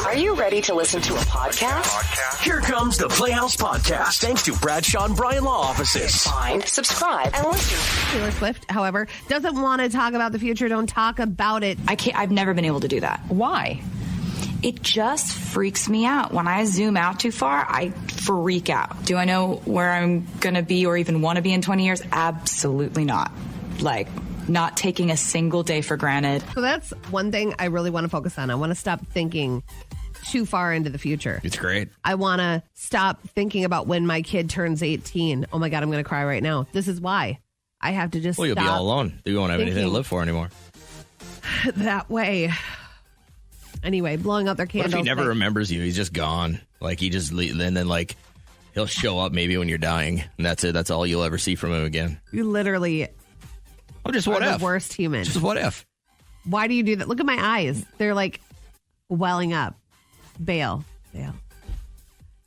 Are you ready to listen to a podcast? Here comes the Playhouse Podcast, thanks to Bradshaw and Bryan Law Offices. Find, subscribe, and listen. Taylor Swift, however, doesn't want to talk about the future. Don't talk about it. I've never been able to do that. Why? It just freaks me out. When I zoom out too far, I freak out. Do I know where I'm going to be or even want to be in 20 years? Absolutely not. Like, not taking a single day for granted. So that's one thing I really want to focus on. I want to stop thinking too far into the future. It's great. I want to stop thinking about when my kid turns 18. Oh my God, I'm going to cry right now. This is why. I have to just You'll be all alone. You won't have anything to live for anymore. That way. Anyway, blowing out their candles. What if he never remembers you? He's just gone. Like, and then, like, he'll show up maybe when you're dying. And that's it. That's all you'll ever see from him again. You literally just are what if? the worst human. Just what if? Why do you do that? Look at my eyes. They're like welling up. Bail.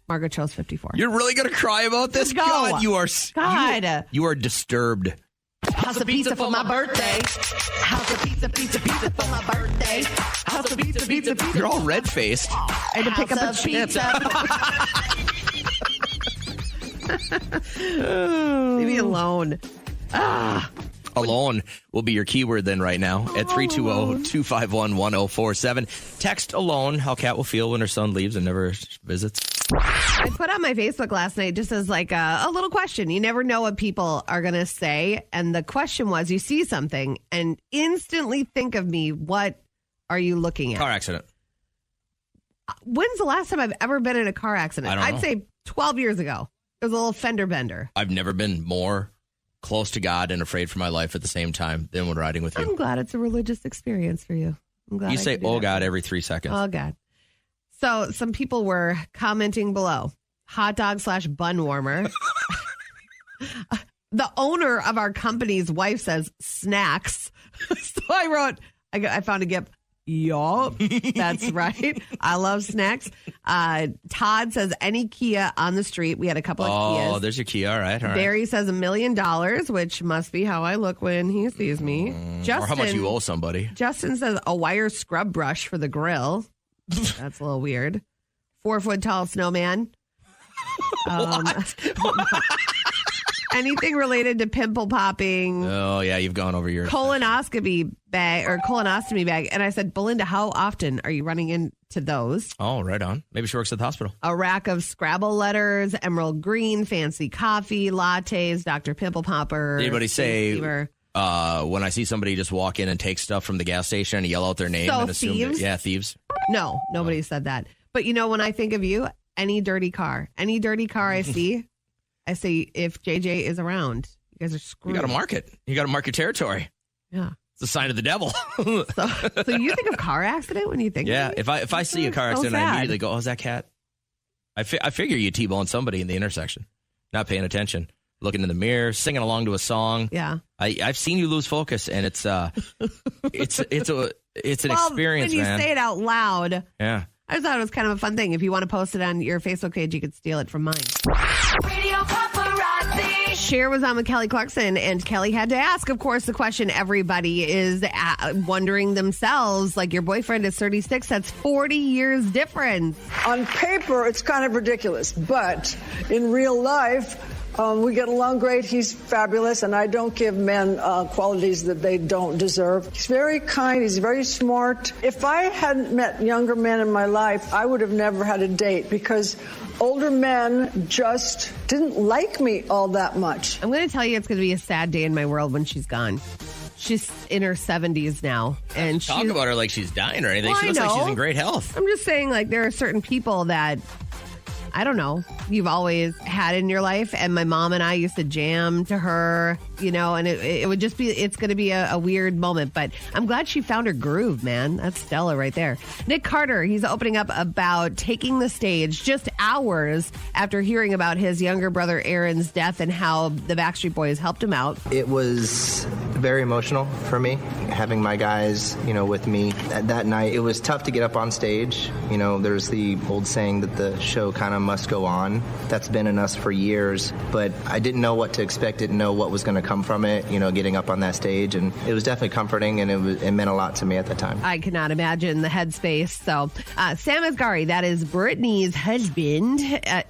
Margaret chose 54. You're really going to cry about this? Go. God, you are... God. You are disturbed. House of pizza for my birthday. House of pizza for my birthday. House of pizza. You're all red-faced. I had to pick up a chip. Leave me alone. Alone will be your keyword then right now at 320-251-1047. Text alone how Kat will feel when her son leaves and never visits. I put on my Facebook last night just as like a little question. You never know what people are going to say. And the question was, you see something and instantly think of me. What are you looking at? Car accident. When's the last time I've ever been in a car accident? I don't know. I'd say 12 years ago. It was a little fender bender. I've never been more close to God and afraid for my life at the same time than when riding with you. I'm glad it's a religious experience for you. I'm glad You say, oh, God, every 3 seconds. Oh, God. So some people were commenting below. Hot dog / bun warmer. The owner of our company's wife says snacks. So I wrote, I found a GIF. Yup, that's right. I love snacks. Todd says any Kia on the street. We had a couple of Kias. Oh, there's your Kia. All right. Barry says $1 million, which must be how I look when he sees me. Justin, or how much you owe somebody. Justin says a wire scrub brush for the grill. That's a little weird. 4-foot tall snowman. What? Anything related to pimple popping. Oh, yeah, you've gone over your colonoscopy bag. And I said, Belinda, how often are you running into those? Oh, right on. Maybe she works at the hospital. A rack of Scrabble letters, emerald green, fancy coffee, lattes, Dr. Pimple Popper. Anybody say, when I see somebody just walk in and take stuff from the gas station and yell out their name and assume thieves? Thieves. No, nobody said that. But when I think of you, any dirty car I see, I say, if JJ is around, you guys are screwed. You got to mark it. You got to mark your territory. Yeah. It's a sign of the devil. So you think of car accident when you think of me? if I see a car accident, I immediately go, oh, is that Kat? I figure you T-bone somebody in the intersection, not paying attention, looking in the mirror, singing along to a song. Yeah. I've seen you lose focus, and it's an experience, when you man. say it out loud. Yeah. I just thought it was kind of a fun thing. If you want to post it on your Facebook page, you could steal it from mine. Radio Paparazzi. Cher was on with Kelly Clarkson, and Kelly had to ask, of course, the question everybody is wondering themselves. Like, your boyfriend is 36. That's 40 years difference. On paper, it's kind of ridiculous, but in real life, we get along great. He's fabulous, and I don't give men qualities that they don't deserve. He's very kind. He's very smart. If I hadn't met younger men in my life, I would have never had a date because older men just didn't like me all that much. I'm going to tell you it's going to be a sad day in my world when she's gone. She's in her 70s now. And Talk about her like she's dying or anything. Well, she looks like she's in great health. I'm just saying, like, there are certain people that, I don't know, you've always had in your life. And my mom and I used to jam to her, and it would just be, it's going to be a weird moment. But I'm glad she found her groove, man. That's Stella right there. Nick Carter, he's opening up about taking the stage just hours after hearing about his younger brother Aaron's death and how the Backstreet Boys helped him out. It was very emotional for me, having my guys, with me. That night, it was tough to get up on stage. There's the old saying that the show kind of must go on. That's been in us for years, but I didn't know what to expect, didn't know what was going to come from it, getting up on that stage. And it was definitely comforting, and it meant a lot to me at the time. I cannot imagine the headspace. So Sam Asghari, that is Brittany's husband.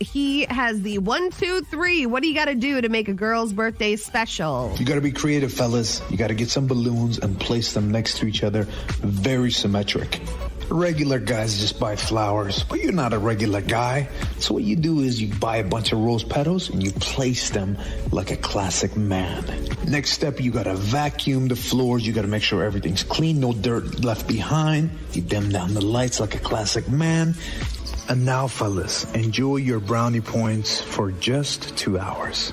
He has the 1, 2, 3. What do you got to do to make a girl's birthday special? You got to be creative, fellas. You got to get some balloons and place them next to each other. Very symmetric. Regular guys just buy flowers, but you're not a regular guy. So what you do is you buy a bunch of rose petals and you place them like a classic man. Next step, you got to vacuum the floors. You got to make sure everything's clean, no dirt left behind. You dim down the lights like a classic man. And now, fellas, enjoy your brownie points for just 2 hours.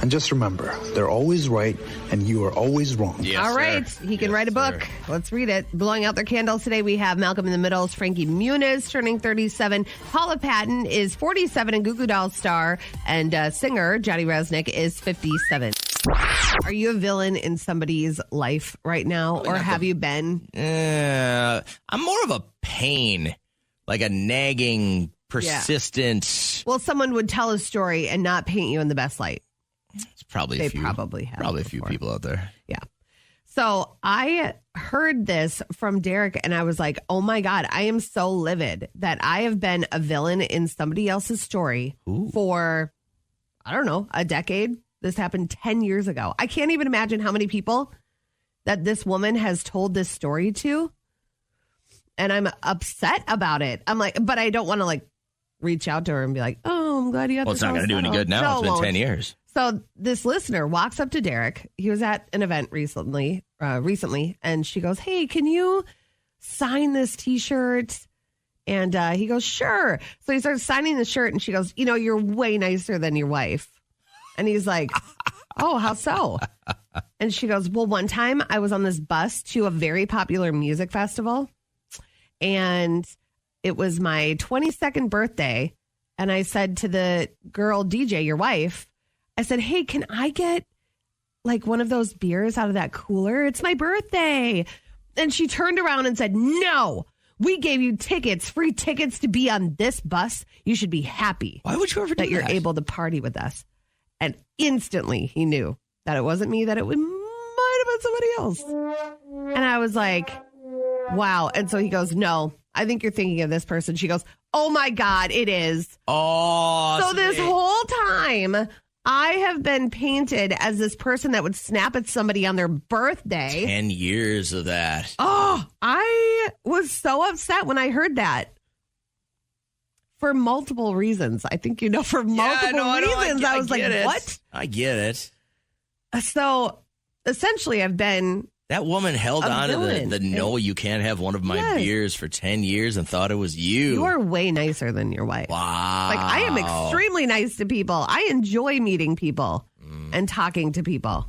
And just remember, they're always right and you are always wrong. Yes, all right. sir. He can write a book. Sir. Let's read it. Blowing out their candles today, we have Malcolm in the Middle's Frankie Muniz turning 37. Paula Patton is 47 and Goo Goo Dolls star. And singer Johnny Resnick is 57. Are you a villain in somebody's life right now? Or have you been? I'm more of a pain, like a nagging, persistent. Well, someone would tell a story and not paint you in the best light. It's probably They a few, probably have a few people out there. Yeah. So I heard this from Derek and I was like, oh my God, I am so livid that I have been a villain in somebody else's story for, I don't know, a decade. This happened 10 years ago. I can't even imagine how many people that this woman has told this story to. And I'm upset about it. I'm like, but I don't want to like reach out to her and be like, oh, I'm glad you have Well, it's not going to do any good now. No, it's been 10 years. So this listener walks up to Derek. He was at an event recently, and she goes, hey, can you sign this T-shirt? And he goes, sure. So he starts signing the shirt, and she goes, you're way nicer than your wife. And he's like, oh, how so? And she goes, well, one time I was on this bus to a very popular music festival, and it was my 22nd birthday. And I said to the girl DJ, your wife, I said, hey, can I get like one of those beers out of that cooler? It's my birthday. And she turned around and said, no, we gave you free tickets to be on this bus. You should be happy. Why would you ever do that? You're able to party with us. And instantly he knew that it wasn't me, that it might have been somebody else. And I was like, wow. And so he goes, no, I think you're thinking of this person. She goes, oh my God, it is. Oh, so this whole time I have been painted as this person that would snap at somebody on their birthday. 10 years of that. Oh, I was so upset when I heard that. For multiple reasons. I think for multiple reasons. I was like, what? I get it. So essentially I've been... That woman held on to the no, you can't have one of my beers for 10 years and thought it was you. You are way nicer than your wife. Wow. Like, I am extremely nice to people. I enjoy meeting people and talking to people.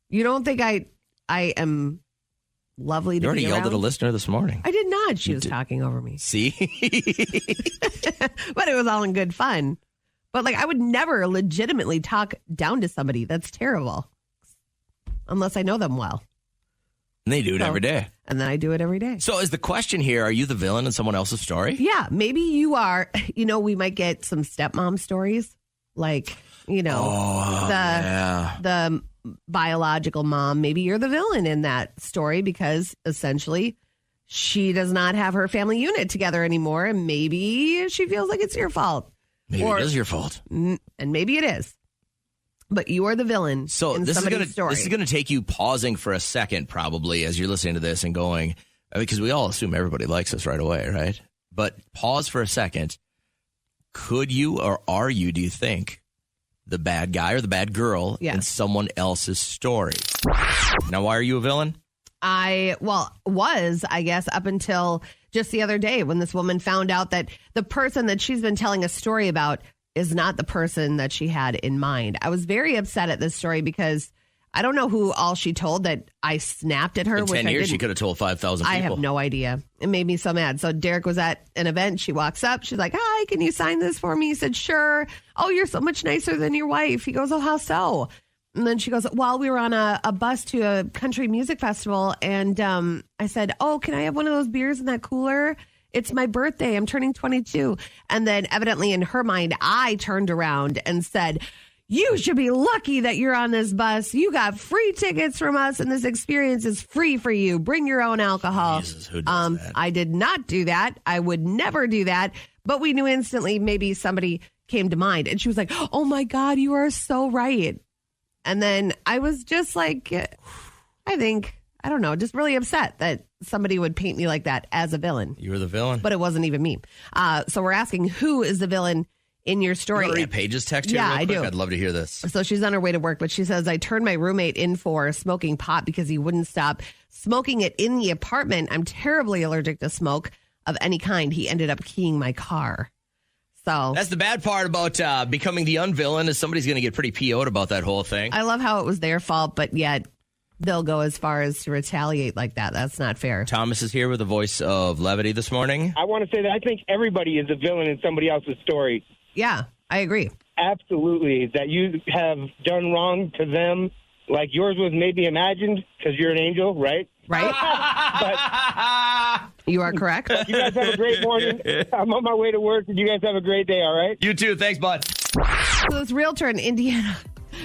You don't think I am lovely to be around? You already yelled at a listener this morning. I did not. She was talking over me. See? But it was all in good fun. But, like, I would never legitimately talk down to somebody. That's terrible. Unless I know them well. And they do it every day. And then I do it every day. So is the question here, are you the villain in someone else's story? Yeah, maybe you are. We might get some stepmom stories. Like, the biological mom. Maybe you're the villain in that story because essentially she does not have her family unit together anymore. And maybe she feels like it's your fault. Maybe it is your fault. And maybe it is. But you are the villain. So in this is going to take you pausing for a second, probably, as you're listening to this and going, because we all assume everybody likes us right away, right? But pause for a second. Could you or are you, do you think, the bad guy or the bad girl in someone else's story? Now, why are you a villain? I guess, up until just the other day when this woman found out that the person that she's been telling a story about is not the person that she had in mind. I was very upset at this story because I don't know who all she told that I snapped at her. In 10 years, she could have told 5,000 people. I have no idea. It made me so mad. So Derek was at an event. She walks up. She's like, hi, can you sign this for me? He said, sure. Oh, you're so much nicer than your wife. He goes, oh, how so? And then she goes, well, we were on a bus to a country music festival. And I said, oh, can I have one of those beers in that cooler? It's my birthday. I'm turning 22. And then evidently in her mind, I turned around and said, you should be lucky that you're on this bus. You got free tickets from us, and this experience is free for you. Bring your own alcohol. Jesus, who does that? I did not do that. I would never do that. But we knew instantly maybe somebody came to mind. And she was like, oh, my God, you are so right. And then I was just like, I don't know, just really upset that somebody would paint me like that as a villain. You were the villain. But it wasn't even me. So we're asking, who is the villain in your story? You read Paige's text here? Yeah, real quick? I do. I'd love to hear this. So she's on her way to work, but she says, I turned my roommate in for smoking pot because he wouldn't stop smoking it in the apartment. I'm terribly allergic to smoke of any kind. He ended up keying my car. So That's the bad part about becoming the unvillain is somebody's going to get pretty PO'd about that whole thing. I love how it was their fault, but yet they'll go as far as to retaliate like that. That's not fair. Thomas is here with the voice of levity this morning. I want to say that I think everybody is a villain in somebody else's story. Yeah, I agree. Absolutely. That you have done wrong to them, like yours was maybe imagined because you're an angel, right? Right? You are correct. You guys have a great morning. I'm on my way to work, and you guys have a great day, all right? You too. Thanks, bud. So this realtor in Indiana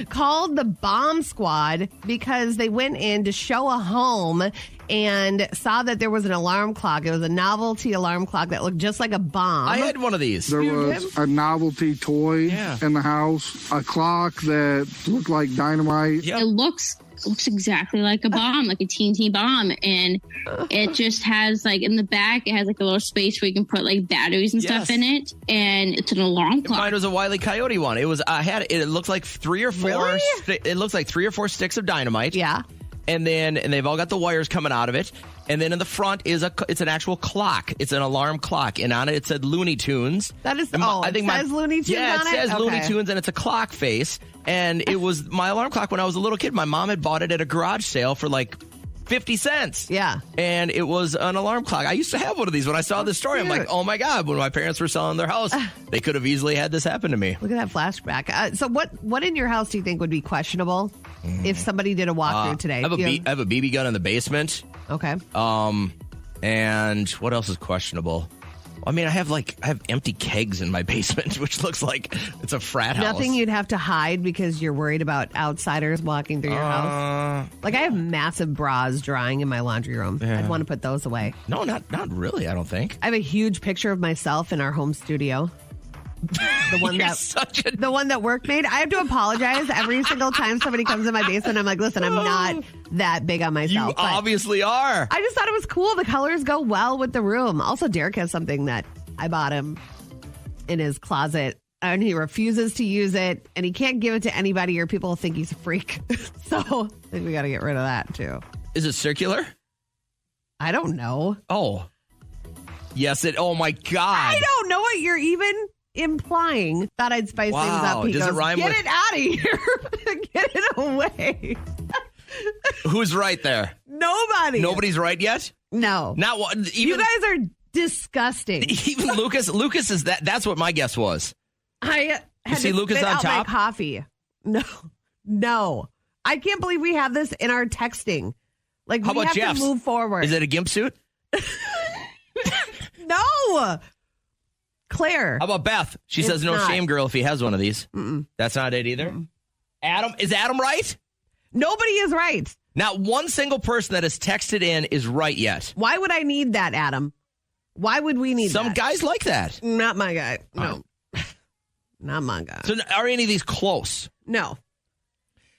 called the bomb squad because they went in to show a home and saw that there was an alarm clock. It was a novelty alarm clock that looked just like a bomb. I had one of these. There was a novelty toy in the house, a clock that looked like dynamite. Yep. It looks exactly like a bomb, like a TNT bomb, and it just has like in the back it has like a little space where you can put like batteries and stuff in it, and it's an alarm clock. Mine was a Wile E. Coyote one. It was it looked like 3 or 4 Really? it looks like 3 or 4 sticks of dynamite. Yeah. And they've all got the wires coming out of it. And then in the front it's an actual clock. It's an alarm clock. And on it said Looney Tunes. That is, And it says Looney Tunes yeah, on it it? says Okay. Looney Tunes, and it's a clock face. And it was my alarm clock when I was a little kid. My mom had bought it at a garage sale for like 50 cents. Yeah. And it was an alarm clock. I used to have one of these when I saw this story. I'm like, oh my God, when my parents were selling their house, they could have easily had this happen to me. Look at that flashback. So what in your house do you think would be questionable if somebody did a walkthrough today? I have a BB gun in the basement. Okay. And what else is questionable? I mean, I have empty kegs in my basement, which looks like it's a frat house. Nothing you'd have to hide because you're worried about outsiders walking through your house? Like, I have massive bras drying in my laundry room. Yeah. I'd want to put those away. No, not really, I don't think. I have a huge picture of myself in our home studio. The one the one that work made. I have to apologize every single time somebody comes in my basement. I'm like, listen, I'm not that big on myself. You obviously are. I just thought it was cool. The colors go well with the room. Also, Derek has something that I bought him in his closet, and he refuses to use it, and he can't give it to anybody or people think he's a freak. So I think we got to get rid of that too. Is it circular? I don't know. Oh. Yes, oh my God. I don't know what you're even implying. Thought I'd spice things up. He Does goes, it rhyme get with... it out of here. Get it away. Who's right there? Nobody. Nobody's right yet? No. Not one. Even, you guys are disgusting. Even Lucas. Lucas is that. That's what my guess was. I had see to Lucas spit on out top? my coffee. No. I can't believe we have this in our texting. Like, How we about have Jeff's? to move forward. Is it a gimp suit? No. Claire. How about Beth? She It's says no not. shame, girl, if he has one of these. That's not it either. Adam, is Adam right? Nobody is right. Not one single person that has texted in is right yet. Why would I need that, Adam? Why would we need Some that? guys like that. Not my guy. No. Not my guy. So are any of these close? No.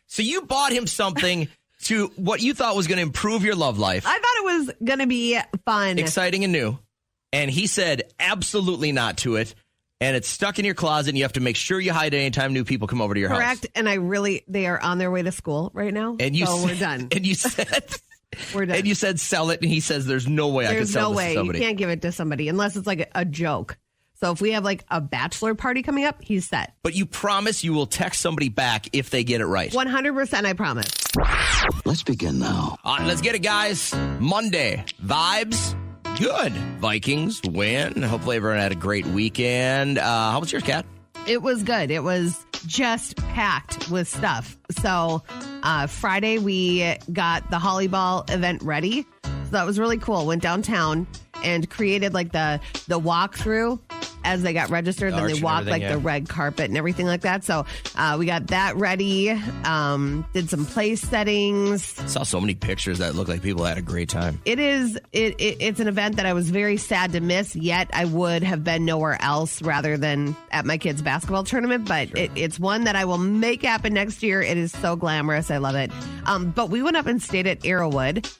So you bought him something to what you thought was going to improve your love life. I thought it was going to be fun. Exciting and new. And he said absolutely not to it. And it's stuck in your closet, and you have to make sure you hide it anytime new people come over to your house. Correct. And they are on their way to school right now. And you so said, we're done. And you said, we're done. And you said sell it, and he says there's no way I can There's sell no this way. to somebody. You can't give it to somebody unless it's like a joke. So if we have like a bachelor party coming up, he's set. But you promise you will text somebody back if they get it right. 100%, I promise. Let's begin now. Let's get it, guys. Monday. Vibes. Good. Vikings win. Hopefully everyone had a great weekend. How was yours, Kat? It was good. It was just packed with stuff. So Friday we got the Holly-Ball event ready. So that was really cool. Went downtown and created like the walkthrough as they got registered. Then they walked like the red carpet and everything like that. So we got that ready. Did some place settings. Saw so many pictures that looked like people had a great time. It's an event that I was very sad to miss, yet I would have been nowhere else rather than at my kids' basketball tournament. But it's one that I will make happen next year. It is so glamorous. I love it. But we went up and stayed at Arrowwood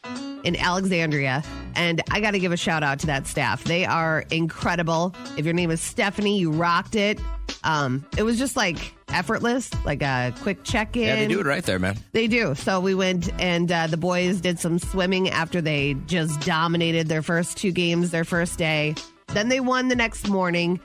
in Alexandria, and I got to give a shout out to that staff. They are incredible. If your name is Stephanie, you rocked it. It was just like effortless, like a quick check-in. Yeah, they do it right there, man. They do. So we went and the boys did some swimming after they just dominated their first 2 games, their first day. Then they won the next morning.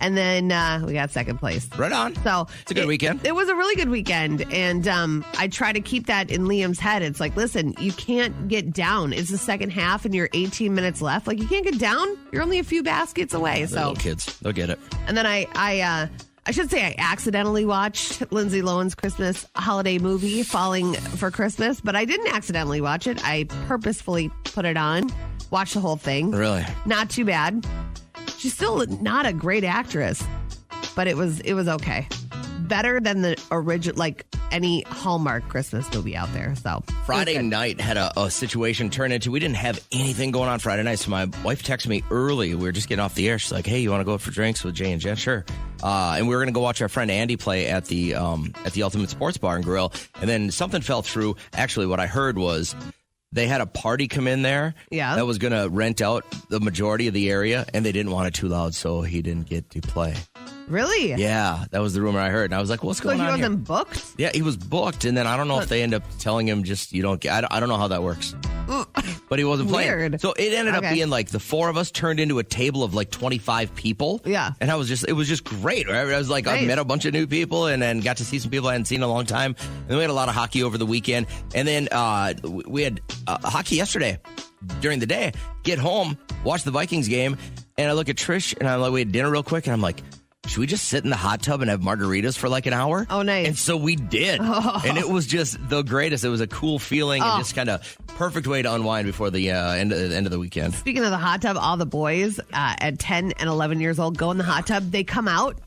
And then we got second place. Right on. So it's a good weekend. It was a really good weekend. And I try to keep that in Liam's head. It's like, listen, you can't get down. It's the second half and you're 18 minutes left. Like, you can't get down. You're only a few baskets away. So little kids, they'll get it. And then I should say I accidentally watched Lindsay Lohan's Christmas holiday movie, Falling for Christmas. But I didn't accidentally watch it. I purposefully put it on, watched the whole thing. Really? Not too bad. She's still not a great actress, but it was okay. Better than the original, like any Hallmark Christmas movie out there. So Friday night had a situation turn into, we didn't have anything going on Friday night. So my wife texted me early. We were just getting off the air. She's like, hey, you want to go out for drinks with Jay and Jen? Sure. And we were going to go watch our friend Andy play at the Ultimate Sports Bar and Grill. And then something fell through. Actually, what I heard was they had a party come in there that was going to rent out the majority of the area, and they didn't want it too loud, so he didn't get to play. Really? Yeah, that was the rumor I heard. And I was like, what's going on here? So he wasn't booked? Yeah, he was booked, and then I don't know if they end up telling him just, you don't get, I don't know how that works. But he wasn't playing. Weird. So it ended up being like the 4 of us turned into a table of like 25 people. Yeah. And it was just great. Right? I was like, nice. I met a bunch of new people and then got to see some people I hadn't seen in a long time. And we had a lot of hockey over the weekend. And then we had hockey yesterday during the day. Get home, watch the Vikings game, and I look at Trish and I'm like, we had dinner real quick, and I'm like, should we just sit in the hot tub and have margaritas for like an hour? Oh, nice. And so we did. Oh. And it was just the greatest. It was a cool feeling and just kind of perfect way to unwind before the end of the weekend. Speaking of the hot tub, all the boys at 10 and 11 years old go in the hot tub. They come out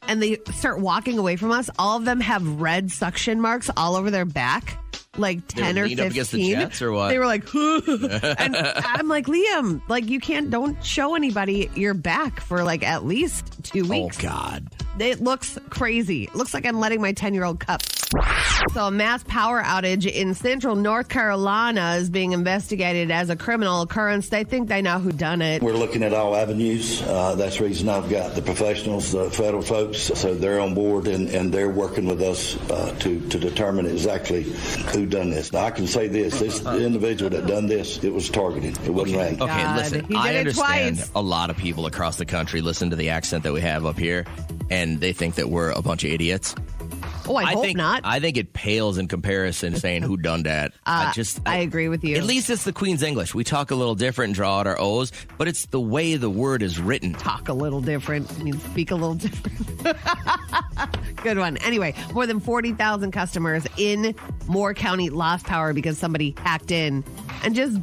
and they start walking away from us. All of them have red suction marks all over their back. Like 10 or 15. Up against the Jets or what? They were like, and I'm like, Liam, like, don't show anybody your back for like at least 2 weeks. Oh, God. It looks crazy. It looks like I'm letting my 10-year-old cup. So a mass power outage in central North Carolina is being investigated as a criminal occurrence. They think they know who done it. We're looking at all avenues. That's the reason I've got the professionals, the federal folks, so they're on board and they're working with us to determine exactly who done this. Now, I can say this individual that done this, it was targeted. It wasn't random. Okay, listen, I understand a lot of people across the country listen to the accent that we have up here, and they think that we're a bunch of idiots. Oh, I hope not. I think it pales in comparison to saying who done that. I agree with you. At least it's the Queen's English. We talk a little different and draw out our O's, but it's the way the word is written. Talk a little different. I mean, speak a little different. Good one. Anyway, more than 40,000 customers in Moore County lost power because somebody hacked in and just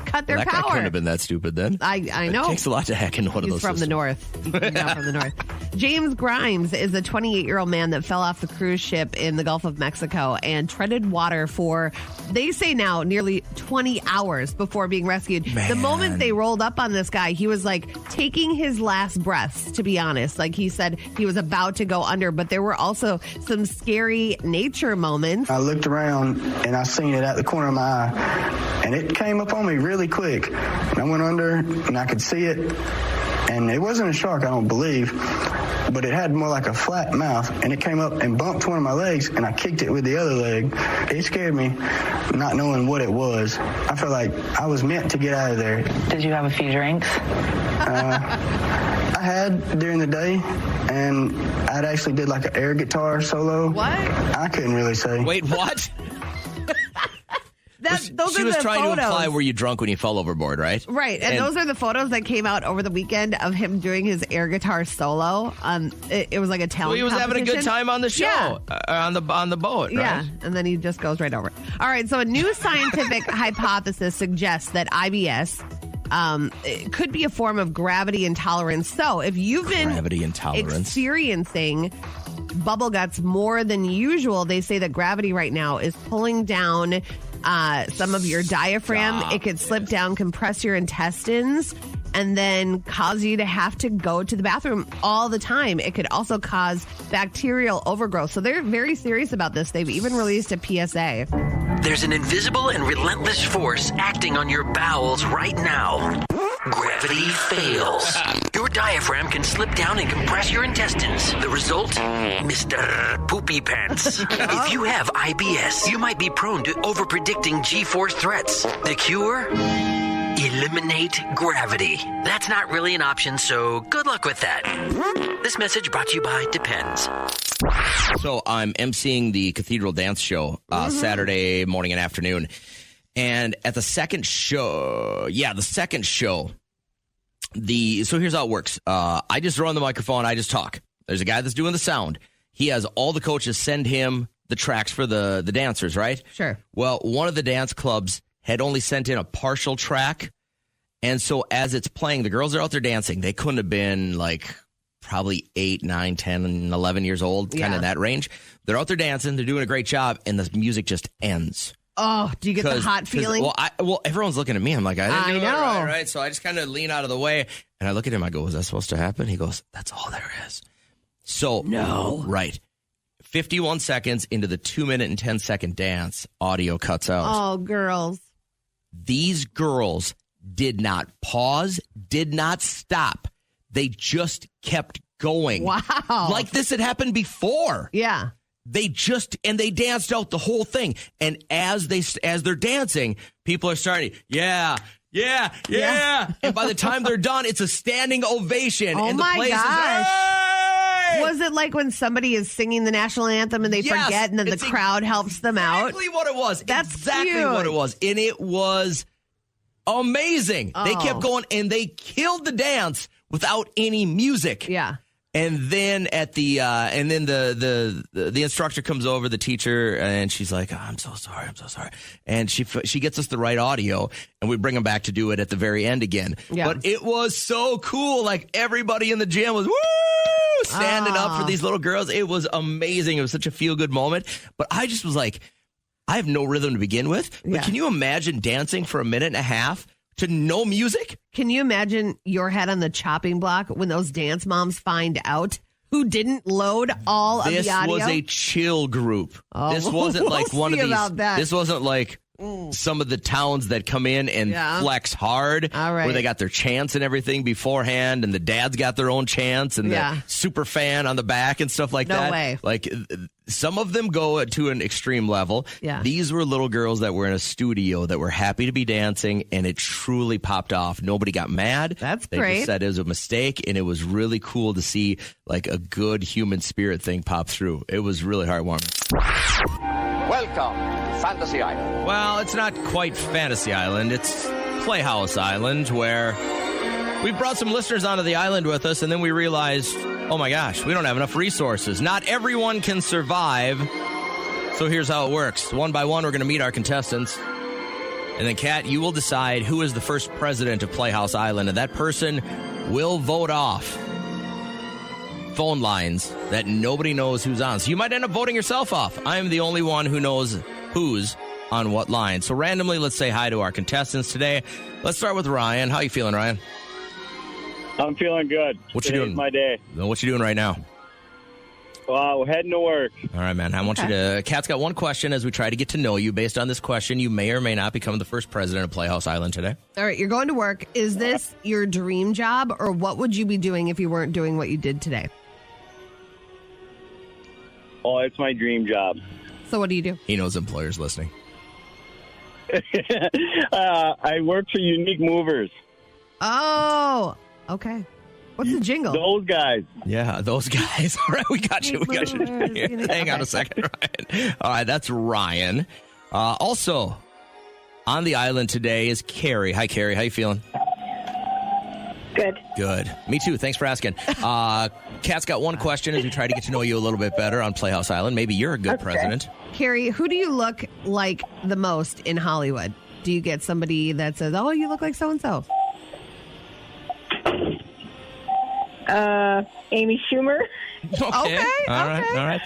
cut their that power. That couldn't have been that stupid then. I know. It takes a lot to hack into one of those from systems. the north. He's not from the north. James Grimes is a 28-year-old man that fell off the cruise ship in the Gulf of Mexico and treaded water for, they say now, nearly 20 hours before being rescued. Man. The moment they rolled up on this guy, he was like taking his last breaths, to be honest. Like he said he was about to go under, but there were also some scary nature moments. I looked around and I seen it at the corner of my eye, and it came up on me really quick. And I went under and I could see it. And it wasn't a shark, I don't believe, but it had more like a flat mouth, and it came up and bumped one of my legs, and I kicked it with the other leg. It scared me, not knowing what it was. I felt like I was meant to get out of there. Did you have a few drinks? I had during the day, and I'd actually did like an air guitar solo. What? I couldn't really say. Wait, what? Those she are was the trying photos. to imply, were you drunk when you fell overboard, right? Right, and those are the photos that came out over the weekend of him doing his air guitar solo. It was like a talent. So he was having a good time on the show, on the boat, right? Yeah, and then he just goes right over. All right, so a new scientific hypothesis suggests that IBS it could be a form of gravity intolerance. So if you've been experiencing bubble guts more than usual, they say that gravity right now is pulling down some of your diaphragm. It could slip down, compress your intestines, and then cause you to have to go to the bathroom all the time. It could also cause bacterial overgrowth. So they're very serious about this. They've even released a PSA. There's an invisible and relentless force acting on your bowels right now. Gravity fails. Your diaphragm can slip down and compress your intestines. The result? Mr. Poopy Pants. If you have IBS, you might be prone to overpredicting G-force threats. The cure? Eliminate gravity. That's not really an option, so good luck with that. This message brought to you by Depends. So I'm emceeing the Cathedral Dance Show Saturday morning and afternoon. And at the second show, so here's how it works. I just run the microphone. I just talk. There's a guy that's doing the sound. He has all the coaches send him the tracks for the dancers, right? Sure. Well, one of the dance clubs had only sent in a partial track. And so as it's playing, the girls are out there dancing. They couldn't have been like probably 8, 9, 10, and 11 years old, kind of in that range. They're out there dancing. They're doing a great job. And the music just ends. Oh, do you get the hot feeling? Well, everyone's looking at me. I'm like, I didn't know. Right? So I just kind of lean out of the way. And I look at him. I go, was that supposed to happen? He goes, that's all there is. So, no. Right. 51 seconds into the 2-minute and 10-second dance, audio cuts out. Oh, girls. These girls did not pause, did not stop. They just kept going. Wow. Like this had happened before. Yeah. They danced out the whole thing. And as they're dancing, people are starting, yeah. And by the time they're done, it's a standing ovation. Oh, and the my place gosh. is, hey! Was it like when somebody is singing the national anthem and they forget and then the crowd helps them out? Exactly what it was. That's exactly cute. what it was. And it was amazing. Oh. They kept going and they killed the dance without any music. Yeah. And then the instructor comes over, the teacher, and she's like, I'm so sorry. And she gets us the right audio, and we bring them back to do it at the very end again. Yeah. But it was so cool. Like everybody in the gym was standing up for these little girls. It was amazing. It was such a feel-good moment. But I just was like, I have no rhythm to begin with. But can you imagine dancing for a minute and a half to no music? Can you imagine your head on the chopping block when those dance moms find out who didn't load all of the audio? This was a chill group. Oh, this wasn't like one of these. About that. This wasn't like some of the towns that come in and flex hard, where they got their chants and everything beforehand, and the dads got their own chants and the super fan on the back and stuff like that. No way. Like some of them go to an extreme level. Yeah. These were little girls that were in a studio that were happy to be dancing, and it truly popped off. Nobody got mad. That's they great. Just said it was a mistake, and it was really cool to see like a good human spirit thing pop through. It was really heartwarming. Welcome to Fantasy Island. Well, it's not quite Fantasy Island. It's Playhouse Island, where we brought some listeners onto the island with us, and then we realized, oh my gosh, we don't have enough resources. Not everyone can survive. So here's how it works. One by one, we're going to meet our contestants. And then, Kat, you will decide who is the first president of Playhouse Island, and that person will vote off phone lines that nobody knows who's on. So you might end up voting yourself off. I'm the only one who knows who's on what line. So randomly, let's say hi to our contestants today. Let's start with Ryan. How you feeling, Ryan? I'm feeling good. What you Today's doing? My day. What you doing right now? We're heading to work. All right, man. I want you to... Kat's got one question as we try to get to know you. Based on this question, you may or may not become the first president of Playhouse Island today. All right, you're going to work. Is this your dream job, or what would you be doing if you weren't doing what you did today? Oh, it's my dream job. So what do you do? He knows employers listening. I work for Unique Movers. Oh, okay. What's the jingle? Those guys. Yeah, those guys. All right, we got you. Hang on a second, Ryan. All right, that's Ryan. Also, On the island today is Carrie. Hi, Carrie. How you feeling? Good. Me too. Thanks for asking. Kat's got one question as we try to get to know you a little bit better on Playhouse Island. Maybe you're a good president. Carrie, who do you look like the most in Hollywood? Do you get somebody that says, oh, you look like so-and-so? Amy Schumer. Okay. All right.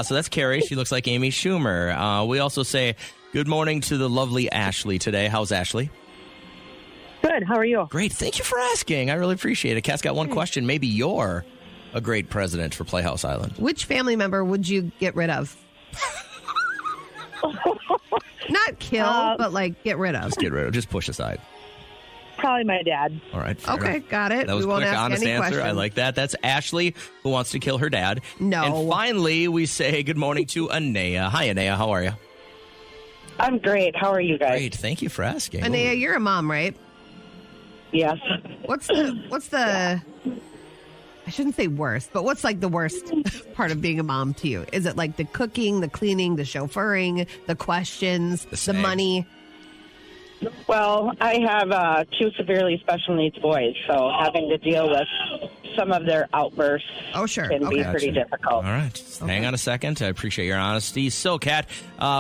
So that's Carrie. She looks like Amy Schumer. We also say good morning to the lovely Ashley today. How's Ashley? Good. How are you? Great. Thank you for asking. I really appreciate it. Kat's got one question. Maybe you're a great president for Playhouse Island. Which family member would you get rid of? Not kill, but like get rid of. Just get rid of. Just push aside. Probably my dad. All right. Okay, enough. got it. That was we won't quick, ask honest any answer. questions. I like that. That's Ashley, who wants to kill her dad. No. And finally, we say good morning to Anea. Hi, Anea. How are you? I'm great. How are you guys? Great. Thank you for asking. Anea, you're a mom, right? Yes. What's the I shouldn't say worst, but what's like the worst part of being a mom to you? Is it like the cooking, the cleaning, the chauffeuring, the questions, the money? Well, I have two severely special needs boys, so having to deal with some of their outbursts can be pretty difficult. All right. Hang on a second. I appreciate your honesty. So, Kat,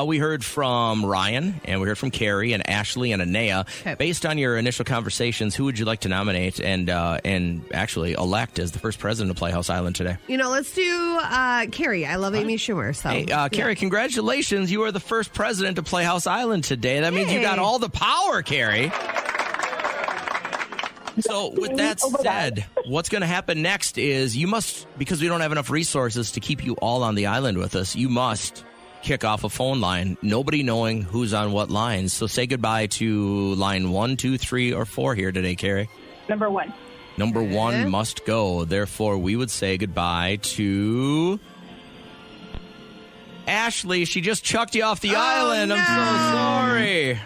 we heard from Ryan, and we heard from Carrie, and Ashley, and Anea. Okay. Based on your initial conversations, who would you like to nominate and actually elect as the first president of Playhouse Island today? You know, let's do Carrie. I love Amy Schumer. So, Hey, Carrie, congratulations. You are the first president of Playhouse Island today. That means you got all the power, Carrie. So with that said, what's going to happen next is you must, because we don't have enough resources to keep you all on the island with us, you must kick off a phone line, nobody knowing who's on what lines. So say goodbye to line 1, 2, 3, or 4 here today, Carrie. Number 1. Number 1 must go. Therefore, we would say goodbye to Ashley. She just chucked you off the island. I'm so sorry.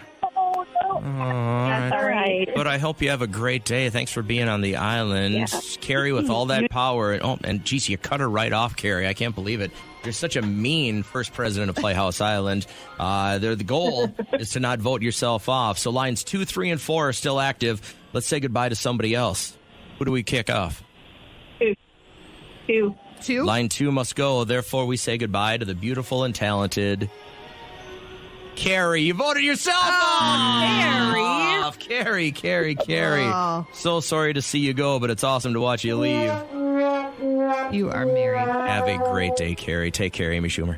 That's all right. But I hope you have a great day. Thanks for being on the island. Yeah. Carrie, with all that power. And geez, you cut her right off, Carrie. I can't believe it. You're such a mean first president of Playhouse Island. The goal is to not vote yourself off. So lines 2, 3, and 4 are still active. Let's say goodbye to somebody else. Who do we kick off? 2. Line 2 must go. Therefore, we say goodbye to the beautiful and talented Carrie. You voted yourself off. Carrie. Oh. So sorry to see you go, but it's awesome to watch you leave. You are married. Have a great day, Carrie. Take care, Amy Schumer.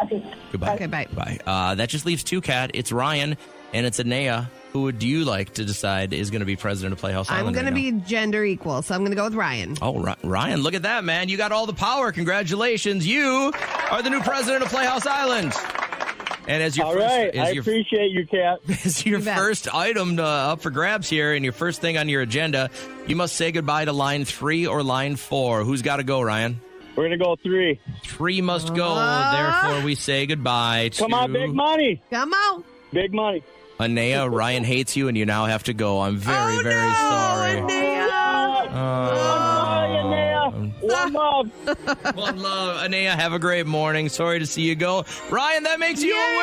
Okay. Goodbye. Okay, bye. Bye. That just leaves 2, Kat. It's Ryan and it's Anea. Who would you like to decide is going to be president of Playhouse Island? I'm going to be gender equal, so I'm going to go with Ryan. Oh, Ryan, look at that, man. You got all the power. Congratulations. You are the new president of Playhouse Island. And as your I appreciate you, Kat. As your first item up for grabs here and your first thing on your agenda, you must say goodbye to line 3 or line 4. Who's got to go, Ryan? We're going to go 3. 3 must go. Therefore, we say goodbye to... Come on, big money. Come on. Big money. Anea, Ryan hates you, and you now have to go. I'm very, very sorry. One love. One love. Anea, have a great morning. Sorry to see you go. Ryan, that makes you a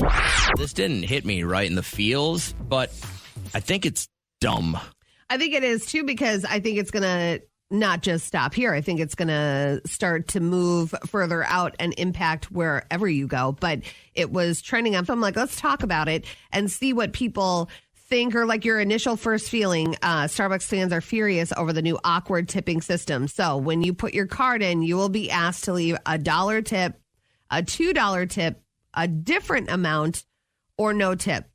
winner! This didn't hit me right in the feels, but I think it's dumb. I think it is, too, because I think it's going to not just stop here. I think it's going to start to move further out and impact wherever you go. But it was trending on. So I'm like, let's talk about it and see what people think, or like your initial first feeling. Starbucks fans are furious over the new awkward tipping system. So when you put your card in, you will be asked to leave a $1 tip, a $2 tip, a different amount, or no tip,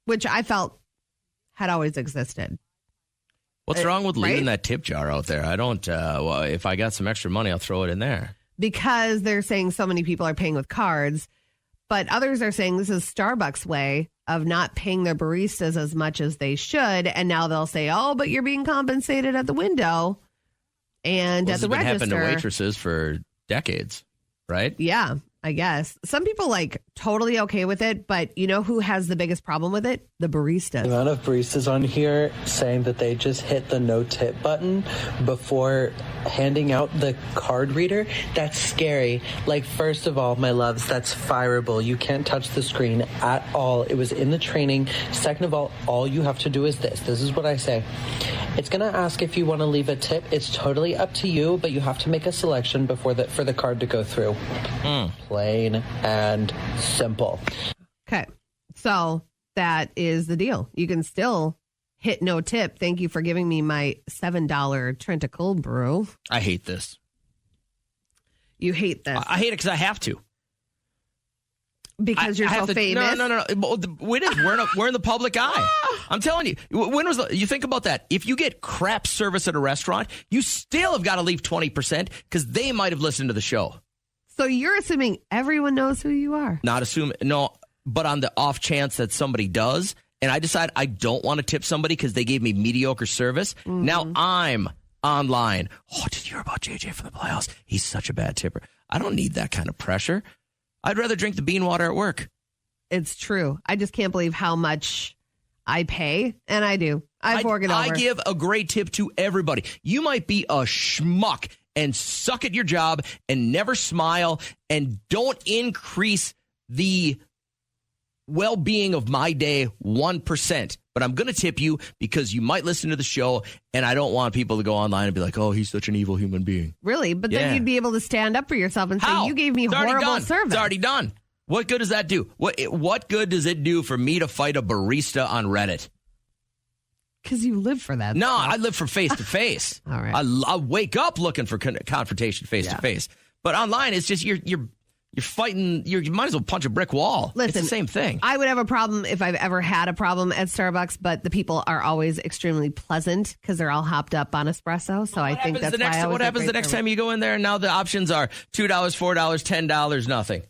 which I felt had always existed. What's wrong with leaving that tip jar out there? I don't, if I got some extra money, I'll throw it in there. Because they're saying so many people are paying with cards, but others are saying this is Starbucks' way of not paying their baristas as much as they should. And now they'll say, oh, but you're being compensated at the window and at the register. This has been happening to waitresses for decades, right? Yeah. I guess. Some people totally okay with it, but you know who has the biggest problem with it? The baristas. The amount of baristas on here saying that they just hit the no tip button before handing out the card reader, that's scary. First of all, my loves, that's fireable. You can't touch the screen at all. It was in the training. Second of all you have to do is this. This is what I say. It's going to ask if you want to leave a tip. It's totally up to you, but you have to make a selection for the card to go through. Plain and simple. Okay. So that is the deal. You can still hit no tip. Thank you for giving me my $7 Trenta Cold Brew. I hate this. You hate this. I hate it because I have to. Because you're so famous? No. We're in the public eye. I'm telling you. You think about that. If you get crap service at a restaurant, you still have got to leave 20% because they might have listened to the show. So you're assuming everyone knows who you are? Not assuming. No, but on the off chance that somebody does, and I decide I don't want to tip somebody because they gave me mediocre service, now I'm online. Oh, did you hear about JJ from the playoffs? He's such a bad tipper. I don't need that kind of pressure. I'd rather drink the bean water at work. It's true. I just can't believe how much I pay, and I do. I fork it over. I give a great tip to everybody. You might be a schmuck and suck at your job and never smile and don't increase the well-being of my day 1%. But I'm going to tip you because you might listen to the show, and I don't want people to go online and be like, oh, he's such an evil human being. Really? But then you'd be able to stand up for yourself and say, you gave me horrible service. It's already done. What good does that do? What good does it do for me to fight a barista on Reddit? Because you live for that. No, stuff. I live for face-to-face. All right. I wake up looking for confrontation face-to-face. But online, it's just you're fighting. You might as well punch a brick wall. Listen, it's the same thing. I would have a problem if I've ever had a problem at Starbucks, but the people are always extremely pleasant because they're all hopped up on espresso. So I think that's why what happens the next time you go in there? And now the options are $2, $4, $10, nothing.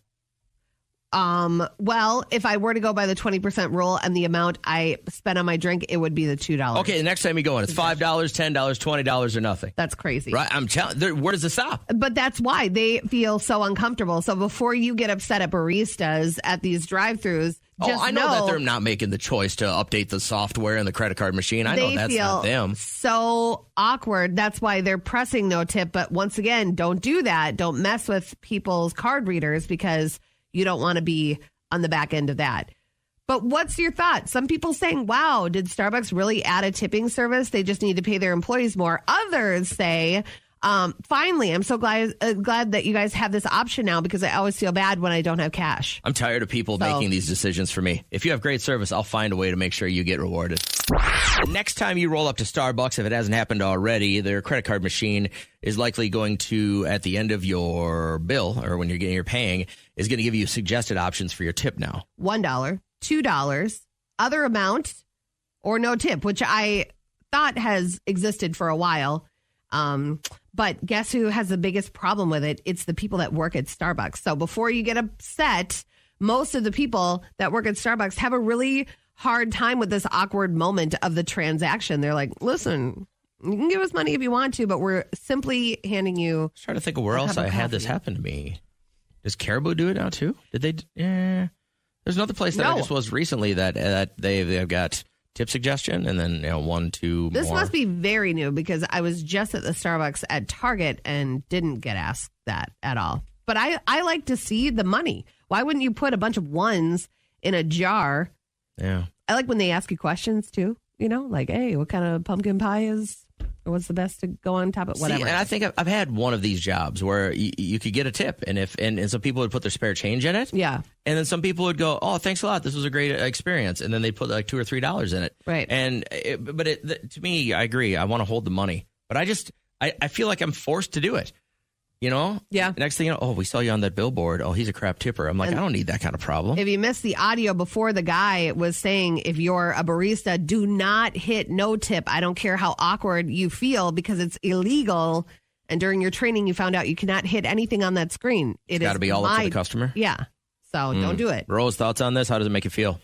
Well, if I were to go by the 20% rule and the amount I spent on my drink, it would be the $2. Okay, the next time you go in, it's $5, $10, $20 or nothing. That's crazy. Right? I'm telling. Where does it stop? But that's why they feel so uncomfortable. So before you get upset at baristas at these drive-thrus, I know that they're not making the choice to update the software and the credit card machine. I know that's not them. So awkward. That's why they're pressing no tip. But once again, don't do that. Don't mess with people's card readers because you don't want to be on the back end of that. But what's your thought? Some people saying, wow, did Starbucks really add a tipping service? They just need to pay their employees more. Others say, finally, I'm so glad that you guys have this option now because I always feel bad when I don't have cash. I'm tired of people making these decisions for me. If you have great service, I'll find a way to make sure you get rewarded. The next time you roll up to Starbucks, if it hasn't happened already, their credit card machine is likely going to, at the end of your bill or when you're paying, is going to give you suggested options for your tip now. $1, $2, other amount, or no tip, which I thought has existed for a while. But guess who has the biggest problem with it? It's the people that work at Starbucks. So before you get upset, most of the people that work at Starbucks have a really hard time with this awkward moment of the transaction. They're like, listen, you can give us money if you want to, but we're simply handing you. I was trying to think of where else I had this happen to me. Does Caribou do it now too? Did they? Yeah. There's another place that I just was recently that they've got tip suggestion and then 1, 2 This more. must be very new because I was just at the Starbucks at Target and didn't get asked that at all. But I like to see the money. Why wouldn't you put a bunch of ones in a jar? Yeah. I like when they ask you questions too. Like, hey, what kind of pumpkin pie is? Or what's the best to go on top of whatever? See, and I think I've had one of these jobs where you could get a tip, and some people would put their spare change in it. Yeah. And then some people would go, "Oh, thanks a lot. This was a great experience." And then they'd put like $2 or $3 in it. Right. And to me, I agree. I want to hold the money, but I feel like I'm forced to do it. Yeah. Next thing you know, we saw you on that billboard. Oh, he's a crap tipper. I'm like, I don't need that kind of problem. If you missed the audio before, the guy was saying, if you're a barista, do not hit no tip. I don't care how awkward you feel because it's illegal. And during your training, you found out you cannot hit anything on that screen. It's got to be all up to the customer. Yeah. So don't do it. Rose, thoughts on this? How does it make you feel?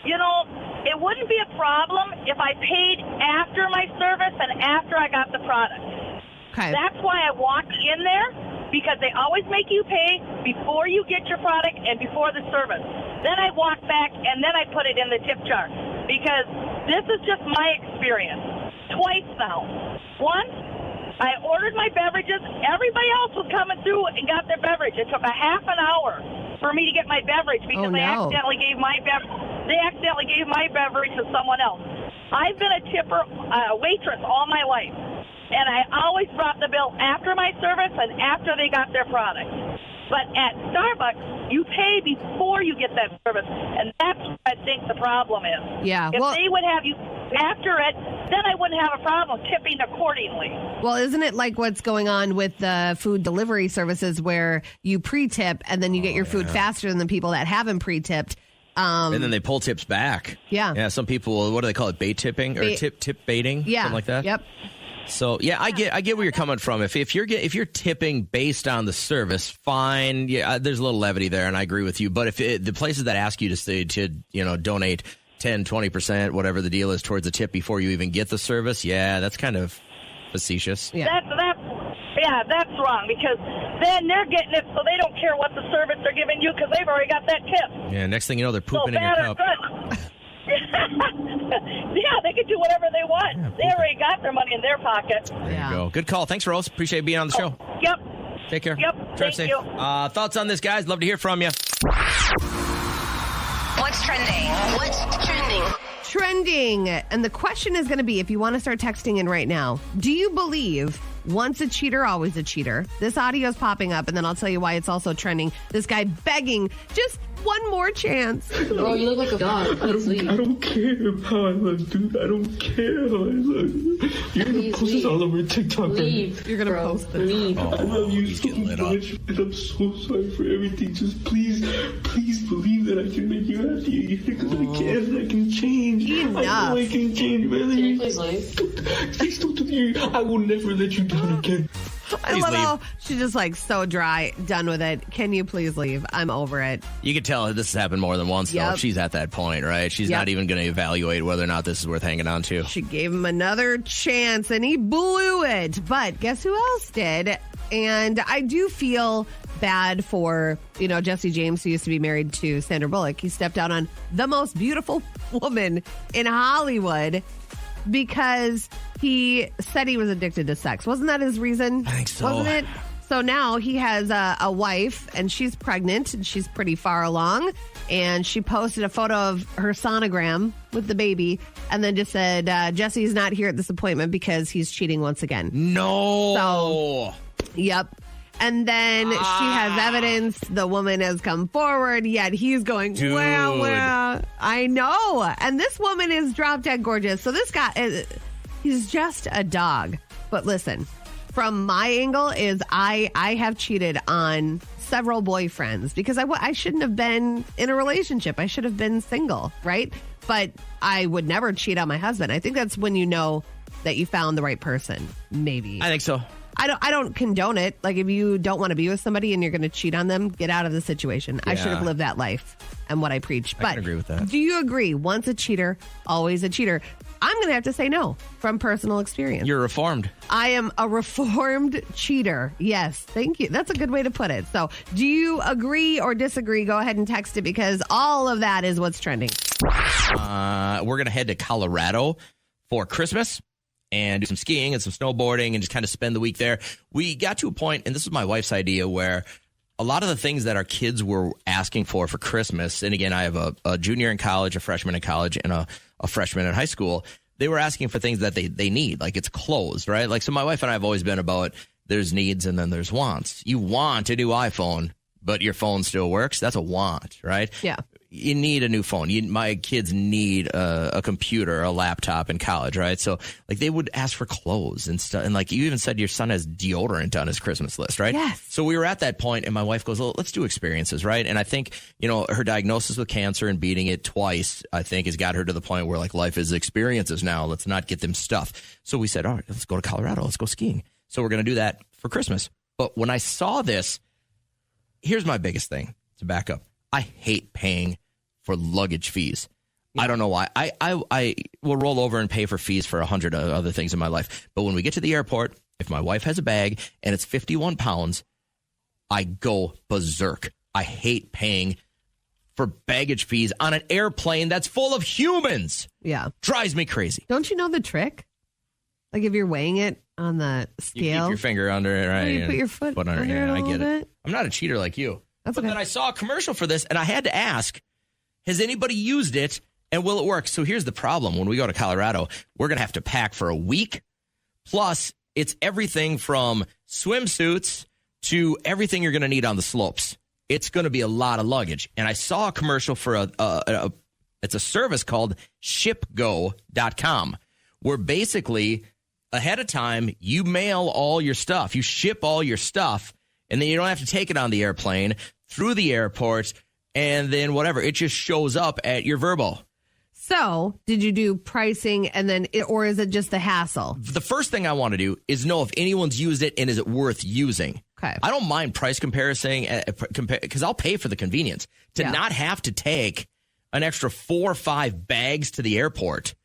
It wouldn't be a problem if I paid after my service and after I got the product. Okay. That's why I walked in there, because they always make you pay before you get your product and before the service. Then I walk back and then I put it in the tip jar because this is just my experience. Twice now. Once, I ordered my beverages. Everybody else was coming through and got their beverage. It took a half an hour for me to get my beverage because they accidentally gave my beverage to someone else. I've been a waitress all my life, and I always brought the bill after my service and after they got their product. But at Starbucks, you pay before you get that service, and that's what I think the problem is. Yeah. If they would have you after it, then I wouldn't have a problem tipping accordingly. Well, isn't it like what's going on with the food delivery services where you pre-tip and then you get your food faster than the people that haven't pre-tipped? And then they pull tips back. Yeah. Yeah, some people, what do they call it? Bait tipping or tip baiting? Yeah. Something like that? Yep. So, yeah, I get where you're coming from. If you're tipping based on the service, fine. Yeah, there's a little levity there, and I agree with you. But if the places that ask you to donate 10, 20%, whatever the deal is, towards a tip before you even get the service, yeah, that's kind of facetious. Yeah. That's wrong because then they're getting it so they don't care what the service they're giving you because they've already got that tip. Yeah, next thing you know, they're pooping in your cup. Yeah, they can do whatever they want. They already got their money in their pocket. There you go. Good call. Thanks, Rose. Appreciate being on the show. Yep. Take care. Yep. Drive Thank safe. you. Thoughts on this, guys? Love to hear from you. What's trending? What's trending? Trending. And the question is going to be, if you want to start texting in right now, do you believe once a cheater, always a cheater? This audio is popping up, and then I'll tell you why it's also trending. This guy begging just one more chance. Bro, you look like a dog. Please leave. I don't care how I look, dude. I don't care how I look. You're going to post this all over TikTok. Leave. You're going to post it. Leave. I love you so much, and I'm so sorry for everything. Just please believe that I can make you happy again, because I can change. Enough. I know I can change, man. Can you please leave? Please don't do me. I will never let you down again. I love how she's just like so dry, done with it. Can you please leave? I'm over it. You can tell this has happened more than once, though. Yep. She's at that point, right? She's Yep. not even going to evaluate whether or not this is worth hanging on to. She gave him another chance and he blew it. But guess who else did? And I do feel bad for, Jesse James, who used to be married to Sandra Bullock. He stepped out on the most beautiful woman in Hollywood because he said he was addicted to sex. Wasn't that his reason? I think so. Wasn't it? So now he has a wife, and she's pregnant, and she's pretty far along. And she posted a photo of her sonogram with the baby, and then just said, Jesse's not here at this appointment because he's cheating once again. No. So, yep. And then she has evidence. The woman has come forward, yet he's going, Dude. well, I know. And this woman is drop dead gorgeous. So this guy, he's just a dog. But listen, from my angle is I have cheated on several boyfriends because I shouldn't have been in a relationship. I should have been single, right? But I would never cheat on my husband. I think that's when you know that you found the right person, maybe. I think so. I don't condone it. Like, if you don't want to be with somebody and you're going to cheat on them, get out of the situation. I should have lived that life and what I preach. I can agree with that. Do you agree? Once a cheater, always a cheater. I'm going to have to say no from personal experience. You're reformed. I am a reformed cheater. Yes, thank you. That's a good way to put it. So, do you agree or disagree? Go ahead and text it because all of that is what's trending. We're going to head to Colorado for Christmas and do some skiing and some snowboarding and just kind of spend the week there. We got to a point, and this was my wife's idea, where a lot of the things that our kids were asking for Christmas, and again, I have a junior in college, a freshman in college, and a freshman in high school. They were asking for things that they need, like it's clothes, right? Like, so my wife and I have always been about there's needs and then there's wants. You want a new iPhone, but your phone still works. That's a want, right? Yeah. You need a new phone. My kids need a computer, a laptop in college, right? So, like, they would ask for clothes and stuff. And, like, you even said your son has deodorant on his Christmas list, right? Yes. So we were at that point, and my wife goes, well, let's do experiences, right? And I think, her diagnosis with cancer and beating it twice, I think, has got her to the point where, like, life is experiences now. Let's not get them stuff. So we said, all right, let's go to Colorado. Let's go skiing. So we're going to do that for Christmas. But when I saw this, here's my biggest thing to back up. I hate paying for luggage fees. Yeah. I don't know why. I will roll over and pay for fees for 100 other things in my life. But when we get to the airport, if my wife has a bag and it's 51 pounds, I go berserk. I hate paying for baggage fees on an airplane that's full of humans. Yeah. Drives me crazy. Don't you know the trick? Like if you're weighing it on the scale. You keep your finger under it, right? You put your foot under it. it a I get little it. bit. I'm not a cheater like you. That's but okay. then I saw a commercial for this, and I had to ask, has anybody used it, and will it work? So here's the problem. When we go to Colorado, we're going to have to pack for a week. Plus, it's everything from swimsuits to everything you're going to need on the slopes. It's going to be a lot of luggage. And I saw a commercial for it's a service called shipgo.com, where basically ahead of time you mail all your stuff. You ship all your stuff, and then you don't have to take it on the airplane through the airport, and then whatever. It just shows up at your Vrbo. So, did you do pricing and then, or is it just a hassle? The first thing I want to do is know if anyone's used it and is it worth using. Okay. I don't mind price comparison because I'll pay for the convenience to not have to take an extra 4 or 5 bags to the airport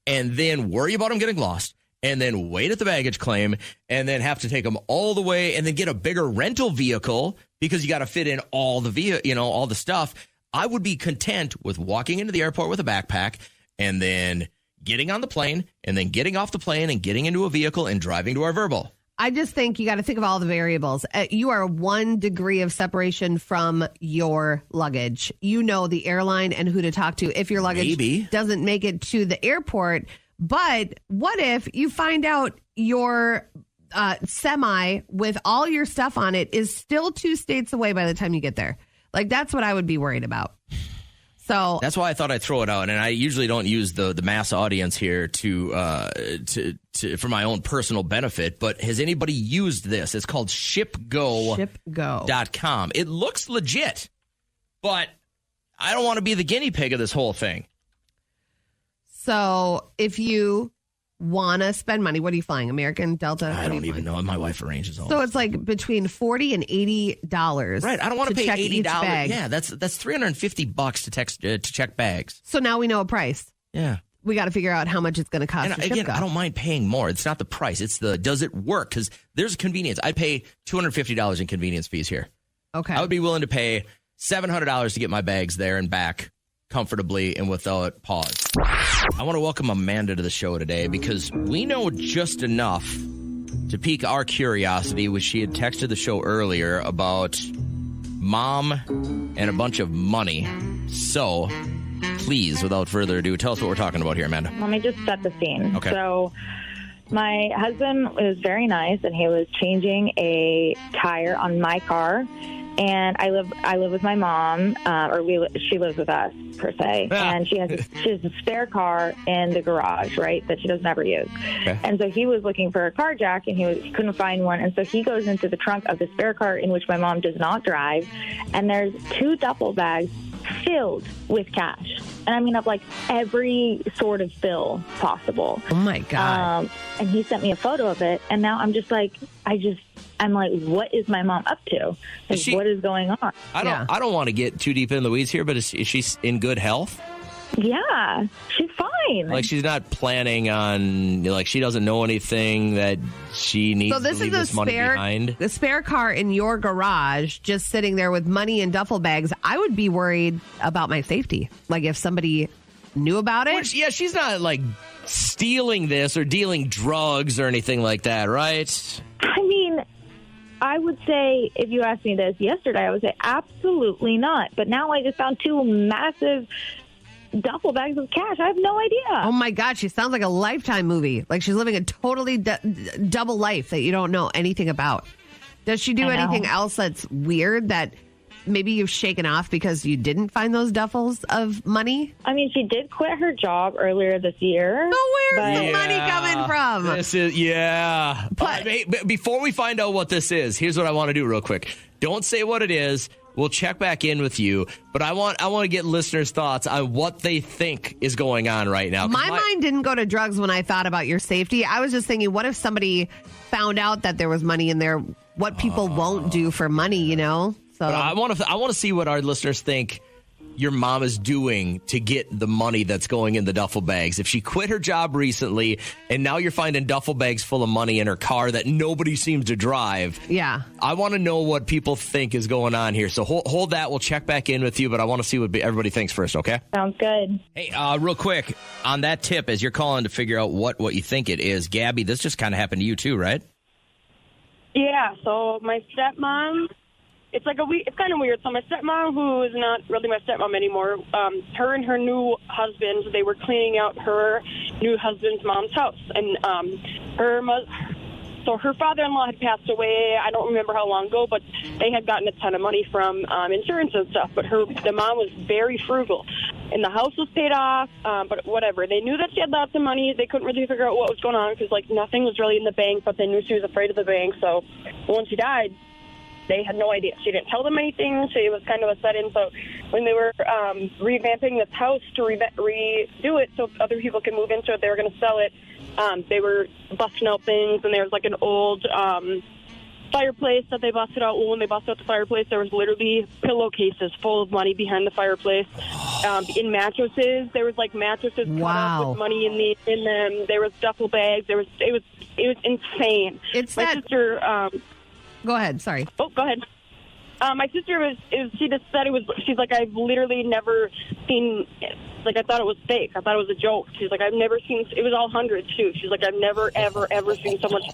and then worry about them getting lost and then wait at the baggage claim and then have to take them all the way and then get a bigger rental vehicle because you got to fit in all the all the stuff. I would be content with walking into the airport with a backpack and then getting on the plane and then getting off the plane and getting into a vehicle and driving to our Vrbo. I just think you got to think of all the variables. You are 1 degree of separation from your luggage. You know the airline and who to talk to if your luggage doesn't make it to the airport. But what if you find out your semi with all your stuff on it is still 2 states away by the time you get there? Like, that's what I would be worried about. So that's why I thought I'd throw it out. And I usually don't use the mass audience here to for my own personal benefit. But has anybody used this? It's called shipgo.com. It looks legit, but I don't want to be the guinea pig of this whole thing. So if you want to spend money, what are you flying? American, Delta? I don't even know. My wife arranges all. So it's like between $40 and $80. Right. I don't want to pay $80. Bag. Yeah, that's $350 to check bags. So now we know a price. Yeah. We got to figure out how much it's going to cost. And again, I don't mind paying more. It's not the price. It's the does it work? Because there's convenience. I pay $250 in convenience fees here. Okay. I would be willing to pay $700 to get my bags there and back comfortably and without pause. I want to welcome Amanda to the show today because we know just enough to pique our curiosity, which she had texted the show earlier about mom and a bunch of money. So please, without further ado, tell us what we're talking about here, Amanda. Let me just set the scene. Okay. So my husband was very nice, and he was changing a tire on my car. And I live with my mom, she lives with us per se, and she has a spare car in the garage, right, that she doesn't ever use. Okay. And so he was looking for a car jack, and he couldn't find one, and so he goes into the trunk of the spare car in which my mom does not drive, and there's 2 duffel bags filled with cash. And I mean, of like every sort of bill possible. Oh my God. And he sent me a photo of it, and now I'm just like, I'm like, what is my mom up to? Like, what is going on? I don't want to get too deep in the weeds here, but is she in good health? Yeah, she's fine. Like, she's not planning on, like, she doesn't know anything that she needs to leave this money behind. The spare car in your garage, just sitting there with money and duffel bags. I would be worried about my safety. Like, if somebody knew about it. Which, yeah, she's not, like, stealing this or dealing drugs or anything like that, right? I mean, I would say, if you asked me this yesterday, I would say absolutely not. But now I just found 2 massive duffel bags of cash. I have no idea. Oh my God, she sounds like a Lifetime movie. Like she's living a totally double life that you don't know anything about. Does she do anything else that's weird that maybe you've shaken off because you didn't find those duffels of money? I mean, she did quit her job earlier this year. So where's the money coming from? This is, But before we find out what this is, here's what I want to do real quick. Don't say what it is. We'll check back in with you, but I want to get listeners' thoughts on what they think is going on right now. My mind didn't go to drugs when I thought about your safety. I was just thinking, what if somebody found out that there was money in there? What people won't do for money, you know? So I want to see what our listeners think your mom is doing to get the money that's going in the duffel bags. If she quit her job recently and now you're finding duffel bags full of money in her car that nobody seems to drive. Yeah. I want to know what people think is going on here. So hold that. We'll check back in with you, but I want to see what everybody thinks first, okay? Sounds good. Hey, real quick, on that tip, as you're calling to figure out what you think it is, Gabby, this just kind of happened to you too, right? Yeah, so my stepmom, it's kind of weird. So my stepmom, who is not really my stepmom anymore, her and her new husband, they were cleaning out her new husband's mom's house. And so her father-in-law had passed away, I don't remember how long ago, but they had gotten a ton of money from insurance and stuff. But the mom was very frugal. And the house was paid off, but whatever. They knew that she had lots of money. They couldn't really figure out what was going on because, nothing was really in the bank, but they knew she was afraid of the bank. So when she died, they had no idea. She didn't tell them anything. She was kind of a set-in. So when they were revamping this house to redo it so other people can move into it, they were going to sell it. They were busting out things, and there was an old fireplace that they busted out. Well, when they busted out the fireplace, there was literally pillowcases full of money behind the fireplace. In mattresses, there was mattresses cut up with money in them. There was duffel bags. It was insane. It's my sister. Go ahead. Sorry. Oh, go ahead. My sister she just said it was, she's like, I've literally never seen, I thought it was fake. I thought it was a joke. She's like, I've never seen, it was all hundreds too. She's like, I've never, ever, ever seen so much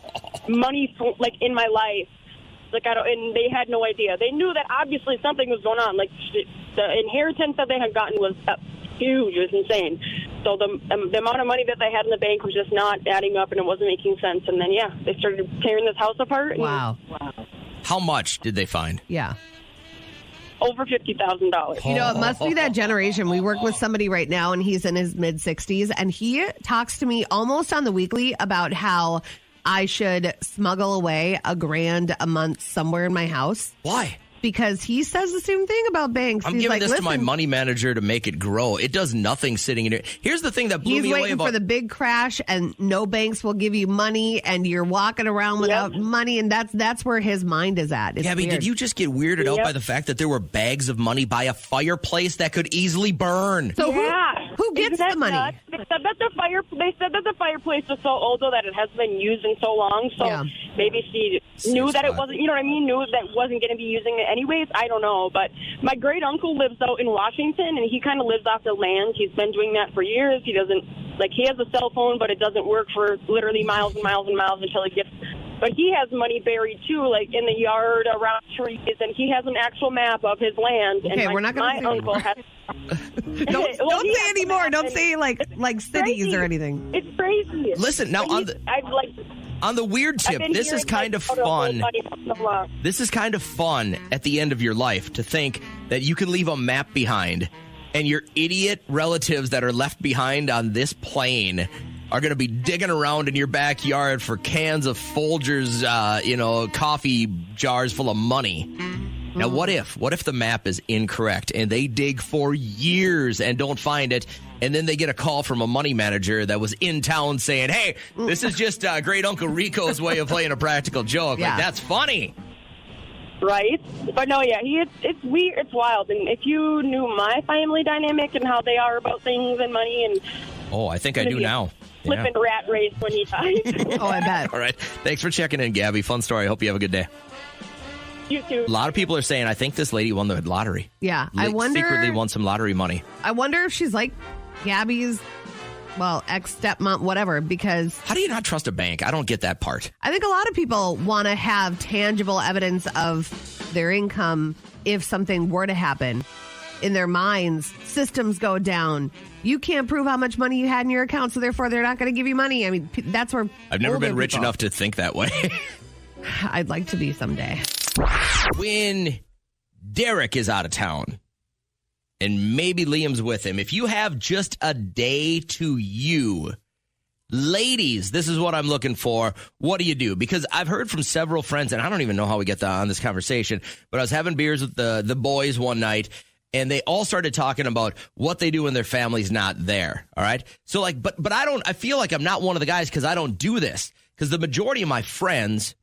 money, in my life. And they had no idea. They knew that obviously something was going on. The inheritance that they had gotten was huge. It was insane. So the amount of money that they had in the bank was just not adding up, and it wasn't making sense. And then, they started tearing this house apart. Wow. How much did they find? Yeah. Over $50,000. It must be that generation. We work with somebody right now, and he's in his mid-60s, and he talks to me almost on the weekly about how I should smuggle away $1,000 a month somewhere in my house. Why? Because he says the same thing about banks. I'm giving this to my money manager to make it grow. It does nothing sitting in it. Here's the thing that blew me away He's waiting for the big crash, and no banks will give you money, and you're walking around without money, and that's where his mind is at. It's Gabby, weird. did you just get weirded out by the fact that there were bags of money by a fireplace that could easily burn? So who gets the money? They said that the fireplace was so old though that it hasn't been used in so long. So maybe she knew that it wasn't. You know what I mean? Knew that wasn't going to be using it anyways. I don't know. But my great uncle lives out in Washington, and he kind of lives off the land. He's been doing that for years. He doesn't he has a cell phone, but it doesn't work for literally miles and miles and miles until he gets. But he has money buried too, in the yard around trees, and he has an actual map of his land. Okay, and we're not going to say uncle has. Don't say anymore. Don't say like cities crazy. Or anything. It's crazy. Listen now on the weird tip. This is kind of fun. This is kind of fun at the end of your life to think that you can leave a map behind, and your idiot relatives that are left behind on this plane are going to be digging around in your backyard for cans of Folgers, coffee jars full of money. Now, what if the map is incorrect and they dig for years and don't find it, and then they get a call from a money manager that was in town saying, hey, this is just great Uncle Rico's way of playing a practical joke. Yeah. That's funny. Right? But no, it's weird. It's wild. And if you knew my family dynamic and how they are about things and money and... Oh, I think I do now. Flipping rat race when he died. Oh, I bet. All right. Thanks for checking in, Gabby. Fun story. I hope you have a good day. You too. A lot of people are saying, I think this lady won the lottery. Yeah. I wonder. Secretly won some lottery money. I wonder if she's like Gabby's, ex-stepmom, whatever, because... How do you not trust a bank? I don't get that part. I think a lot of people want to have tangible evidence of their income if something were to happen. In their minds, systems go down. You can't prove how much money you had in your account, so therefore they're not going to give you money. I mean, that's where... I've never been rich enough to think that way. I'd like to be someday. When Derek is out of town, and maybe Liam's with him, if you have just a day to you, ladies, this is what I'm looking for. What do you do? Because I've heard from several friends, and I don't even know how we get on this conversation, but I was having beers with the boys one night, and they all started talking about what they do when their family's not there. All right. So but I feel like I'm not one of the guys because I don't do this, because the majority of my friends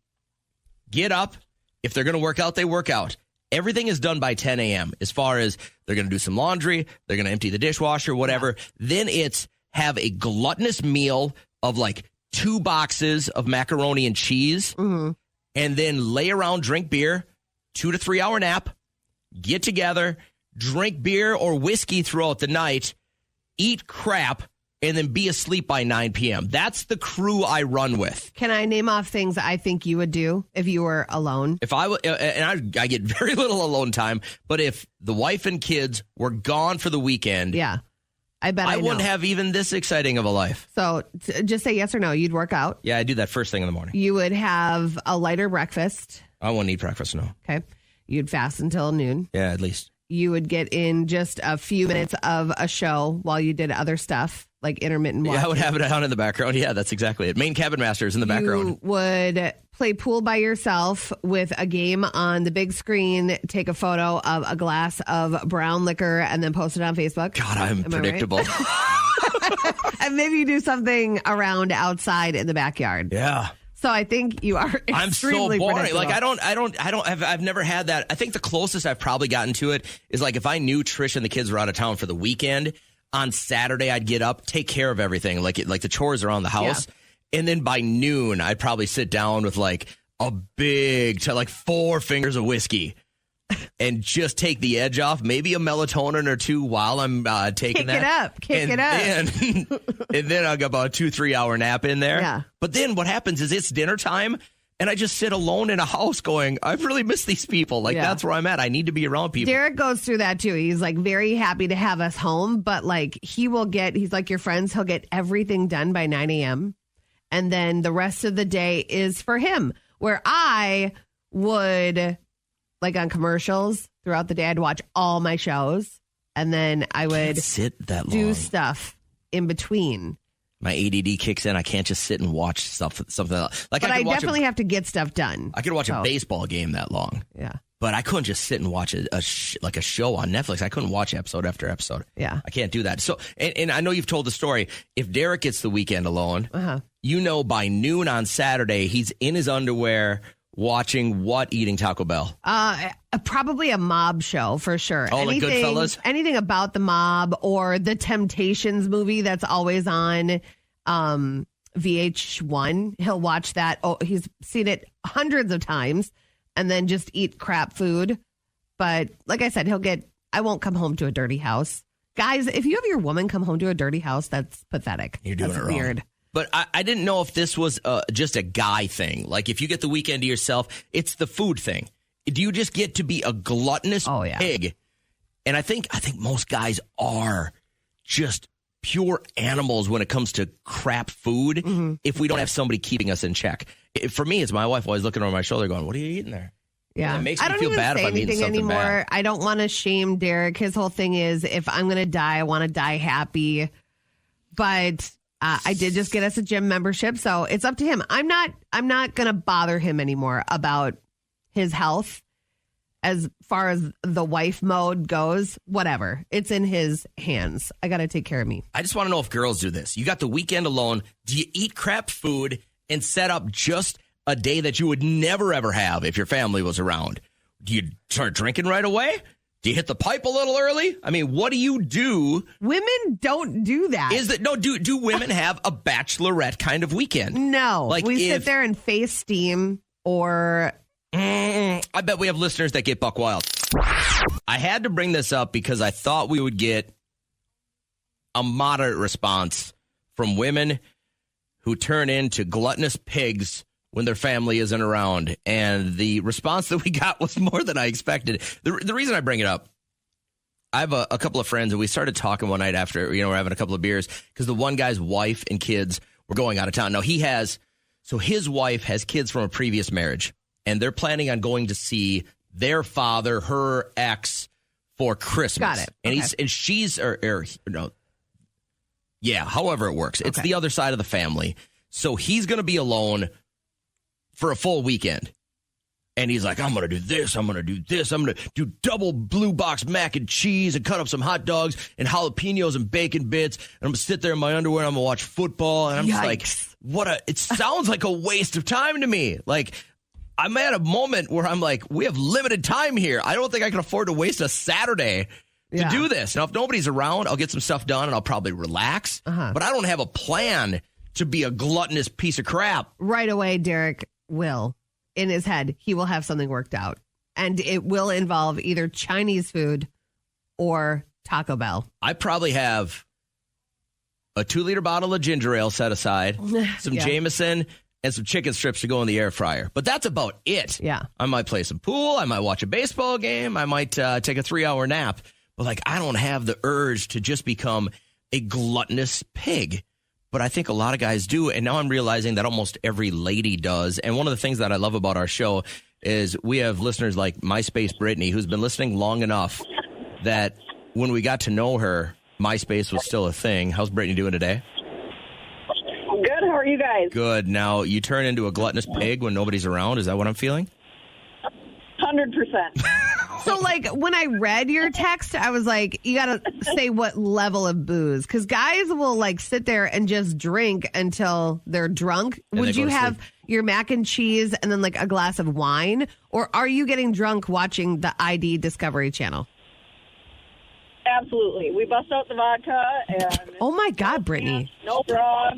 get up. If they're going to work out, they work out. everything is done by 10 a.m. as far as they're going to do some laundry, they're going to empty the dishwasher, whatever. Then it's have a gluttonous meal of like 2 boxes of macaroni and cheese, and then lay around, drink beer, 2 to 3 hour nap, get together, drink beer or whiskey throughout the night, eat crap, and then be asleep by 9 p.m. That's the crew I run with. Can I name off things I think you would do if you were alone? If I I get very little alone time, but if the wife and kids were gone for the weekend, yeah, I bet I wouldn't know. have even this exciting of a life. So just say yes or no. You'd work out. Yeah, I do that first thing in the morning. You would have a lighter breakfast. I won't eat breakfast, no. Okay. You'd fast until noon. Yeah, at least. You would get in just a few minutes of a show while you did other stuff, like intermittent watching. Yeah, I would have it on in the background. Yeah, that's exactly it. Main Cabin Masters in the background. You would play pool by yourself with a game on the big screen, take a photo of a glass of brown liquor, and then post it on Facebook. God, I'm predictable. And maybe you do something around outside in the backyard. Yeah. So I think you are I'm so extremely boring. predictable. Like I've never had that. I think the closest I've probably gotten to it is like if I knew Trish and the kids were out of town for the weekend, on Saturday I'd get up, take care of everything, like the chores around the house, and then by noon I'd probably sit down with like a big, like 4 fingers of whiskey. And just take the edge off, maybe a melatonin or 2 while I'm taking that. Kick it up. And then I'll get about a 2-3 hour nap in there. Yeah. But then what happens is it's dinner time, and I just sit alone in a house going, I've really missed these people. Like, that's where I'm at. I need to be around people. Derek goes through that too. He's like very happy to have us home, but like he's like your friends. He'll get everything done by 9 a.m. And then the rest of the day is for him, where I would, like on commercials throughout the day, I'd watch all my shows, and then I would sit that do long. Stuff in between. My ADD kicks in. I can't just sit and watch something else. Like, but I definitely have to get stuff done. I could watch a baseball game that long. Yeah. But I couldn't just sit and watch a show on Netflix. I couldn't watch episode after episode. Yeah. I can't do that. So, and I know you've told the story. If Derek gets the weekend alone, you know by noon on Saturday, he's in his underwear watching what, eating Taco Bell? Probably a mob show for sure. Oh, like Goodfellas? Anything about the mob or the Temptations movie that's always on VH1. He'll watch that. Oh, he's seen it hundreds of times and then just eat crap food. But like I said, I won't come home to a dirty house. Guys, if you have your woman come home to a dirty house, that's pathetic. You're doing that's it wrong. Weird. But I didn't know if this was just a guy thing. Like, if you get the weekend to yourself, it's the food thing. Do you just get to be a gluttonous pig? And I think most guys are just pure animals when it comes to crap food if we don't have somebody keeping us in check. For me, it's my wife always looking over my shoulder going, what are you eating there? Yeah. And it makes I me don't feel even bad say if I'm eating anything something anymore. bad. I don't want to shame Derek. His whole thing is if I'm going to die, I want to die happy. But I did just get us a gym membership, so it's up to him. I'm not going to bother him anymore about his health. As far as the wife mode goes, whatever. It's in his hands. I got to take care of me. I just want to know if girls do this. You got the weekend alone. Do you eat crap food and set up just a day that you would never, ever have if your family was around? Do you start drinking right away? Do you hit the pipe a little early? I mean, what do you do? Women don't do that. Do women have a bachelorette kind of weekend? No. Like we sit there and face steam or... I bet we have listeners that get buck wild. I had to bring this up because I thought we would get a moderate response from women who turn into gluttonous pigs when their family isn't around. And the response that we got was more than I expected. The reason I bring it up, I have a couple of friends, and we started talking one night after, we're having a couple of beers, because the one guy's wife and kids were going out of town. Now, his wife has kids from a previous marriage, and they're planning on going to see their father, her ex, for Christmas. Got it. And Okay. and she's, however it works. It's the other side of the family. So he's going to be alone for a full weekend. And he's like, I'm going to do this. I'm going to do this. I'm going to do double blue box mac and cheese and cut up some hot dogs and jalapenos and bacon bits. And I'm going to sit there in my underwear and I'm going to watch football. And I'm just like, it sounds like a waste of time to me. Like, I'm at a moment where I'm like, we have limited time here. I don't think I can afford to waste a Saturday to do this. Now, if nobody's around, I'll get some stuff done and I'll probably relax. But I don't have a plan to be a gluttonous piece of crap. Right away, Derek will, in his head, he will have something worked out. And it will involve either Chinese food or Taco Bell. I probably have a 2-liter bottle of ginger ale set aside, some Jameson, and some chicken strips to go in the air fryer. But that's about it. Yeah. I might play some pool. I might watch a baseball game. I might take a 3-hour nap. But, like, I don't have the urge to just become a gluttonous pig. But I think a lot of guys do. And now I'm realizing that almost every lady does. And one of the things that I love about our show is we have listeners like MySpace Brittany, who's been listening long enough that when we got to know her, MySpace was still a thing. How's Brittany doing today? Good. How are you guys? Good. Now, you turn into a gluttonous pig when nobody's around. Is that what I'm feeling? 100%. So, like, when I read your text, I was like, you got to say what level of booze. Because guys will, like, sit there and just drink until they're drunk. Would you have your mac and cheese and then, like, a glass of wine? Or are you getting drunk watching the ID Discovery Channel? Absolutely. We bust out the vodka and... Oh, my God, Brittany. No bra.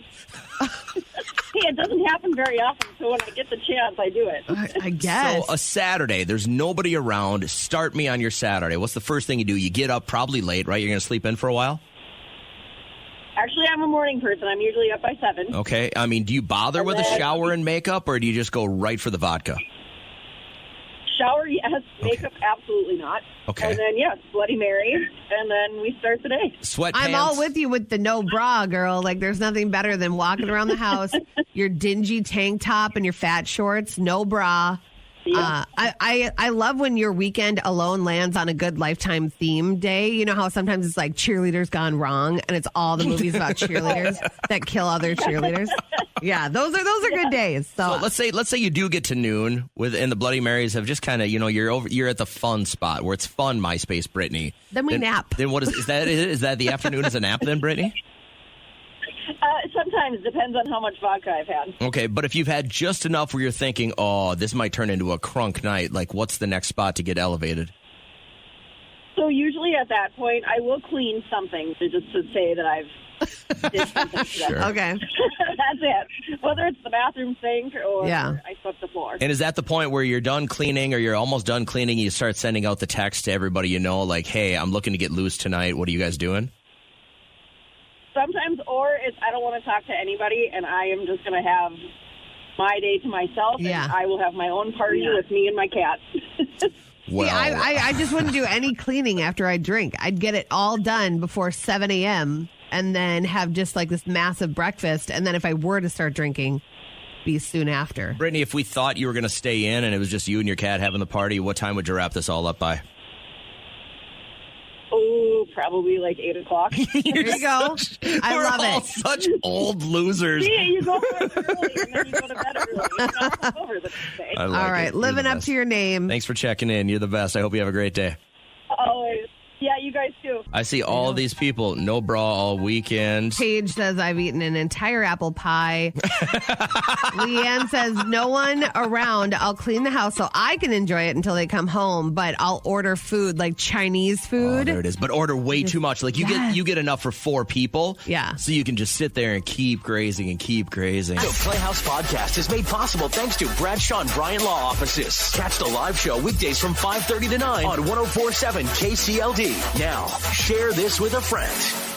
Hey, it doesn't happen very often, so when I get the chance, I do it. I guess. So a Saturday, there's nobody around. Start me on your Saturday. What's the first thing you do? You get up probably late, right? You're going to sleep in for a while? Actually, I'm a morning person. I'm usually up by 7. Okay. I mean, do you bother with a shower and makeup, or do you just go right for the vodka? Shower, yes. Makeup, absolutely not. Okay. And then, yes, Bloody Mary, and then we start the day. Sweatpants. I'm all with you with the no bra, girl. Like, there's nothing better than walking around the house, your dingy tank top and your fat shorts, no bra. Yeah. I love when your weekend alone lands on a good Lifetime theme day. You know how sometimes it's like Cheerleaders Gone Wrong, and it's all the movies about cheerleaders that kill other cheerleaders. Yeah, those are good days. So let's say you do get to noon and the Bloody Marys have just kind of, you're at the fun spot where it's fun, MySpace Brittany. Then we nap. Then what is that? Is that the afternoon as a nap then, Brittany? Sometimes, depends on how much vodka I've had. Okay, but if you've had just enough where you're thinking, oh, this might turn into a crunk night, like what's the next spot to get elevated? So usually at that point, I will clean something to say that I've did something. Sure. Okay. That's it. Whether it's the bathroom sink or I swept the floor. And is that the point where you're done cleaning or you're almost done cleaning, you start sending out the text to everybody you know, like, hey, I'm looking to get loose tonight. What are you guys doing? Sometimes, or it's I don't want to talk to anybody, and I am just going to have my day to myself, and I will have my own party with me and my cat. Well, I just wouldn't do any cleaning after I drink. I'd get it all done before 7 a.m. and then have just like this massive breakfast. And then if I were to start drinking, be soon after. Brittany, if we thought you were going to stay in and it was just you and your cat having the party, what time would you wrap this all up by? Oh, probably like 8 o'clock. There you go. I love all it. Such old losers. Yeah, you go home early and then you go to bed early. You don't over the day. I like all right, it. living up to your name. Thanks for checking in. You're the best. I hope you have a great day. Always. Yeah, you guys too. I see all of these people, no bra all weekend. Paige says, I've eaten an entire apple pie. Leanne says, no one around. I'll clean the house so I can enjoy it until they come home, but I'll order food, like Chinese food. Oh, there it is. But order way too much. Like you get enough for 4 people. Yeah. So you can just sit there and keep grazing and keep grazing. The Playhouse Podcast is made possible thanks to Bradshaw and Bryan Law Offices. Catch the live show weekdays from 5:30 to 9 on 104.7 KCLD. Now, share this with a friend.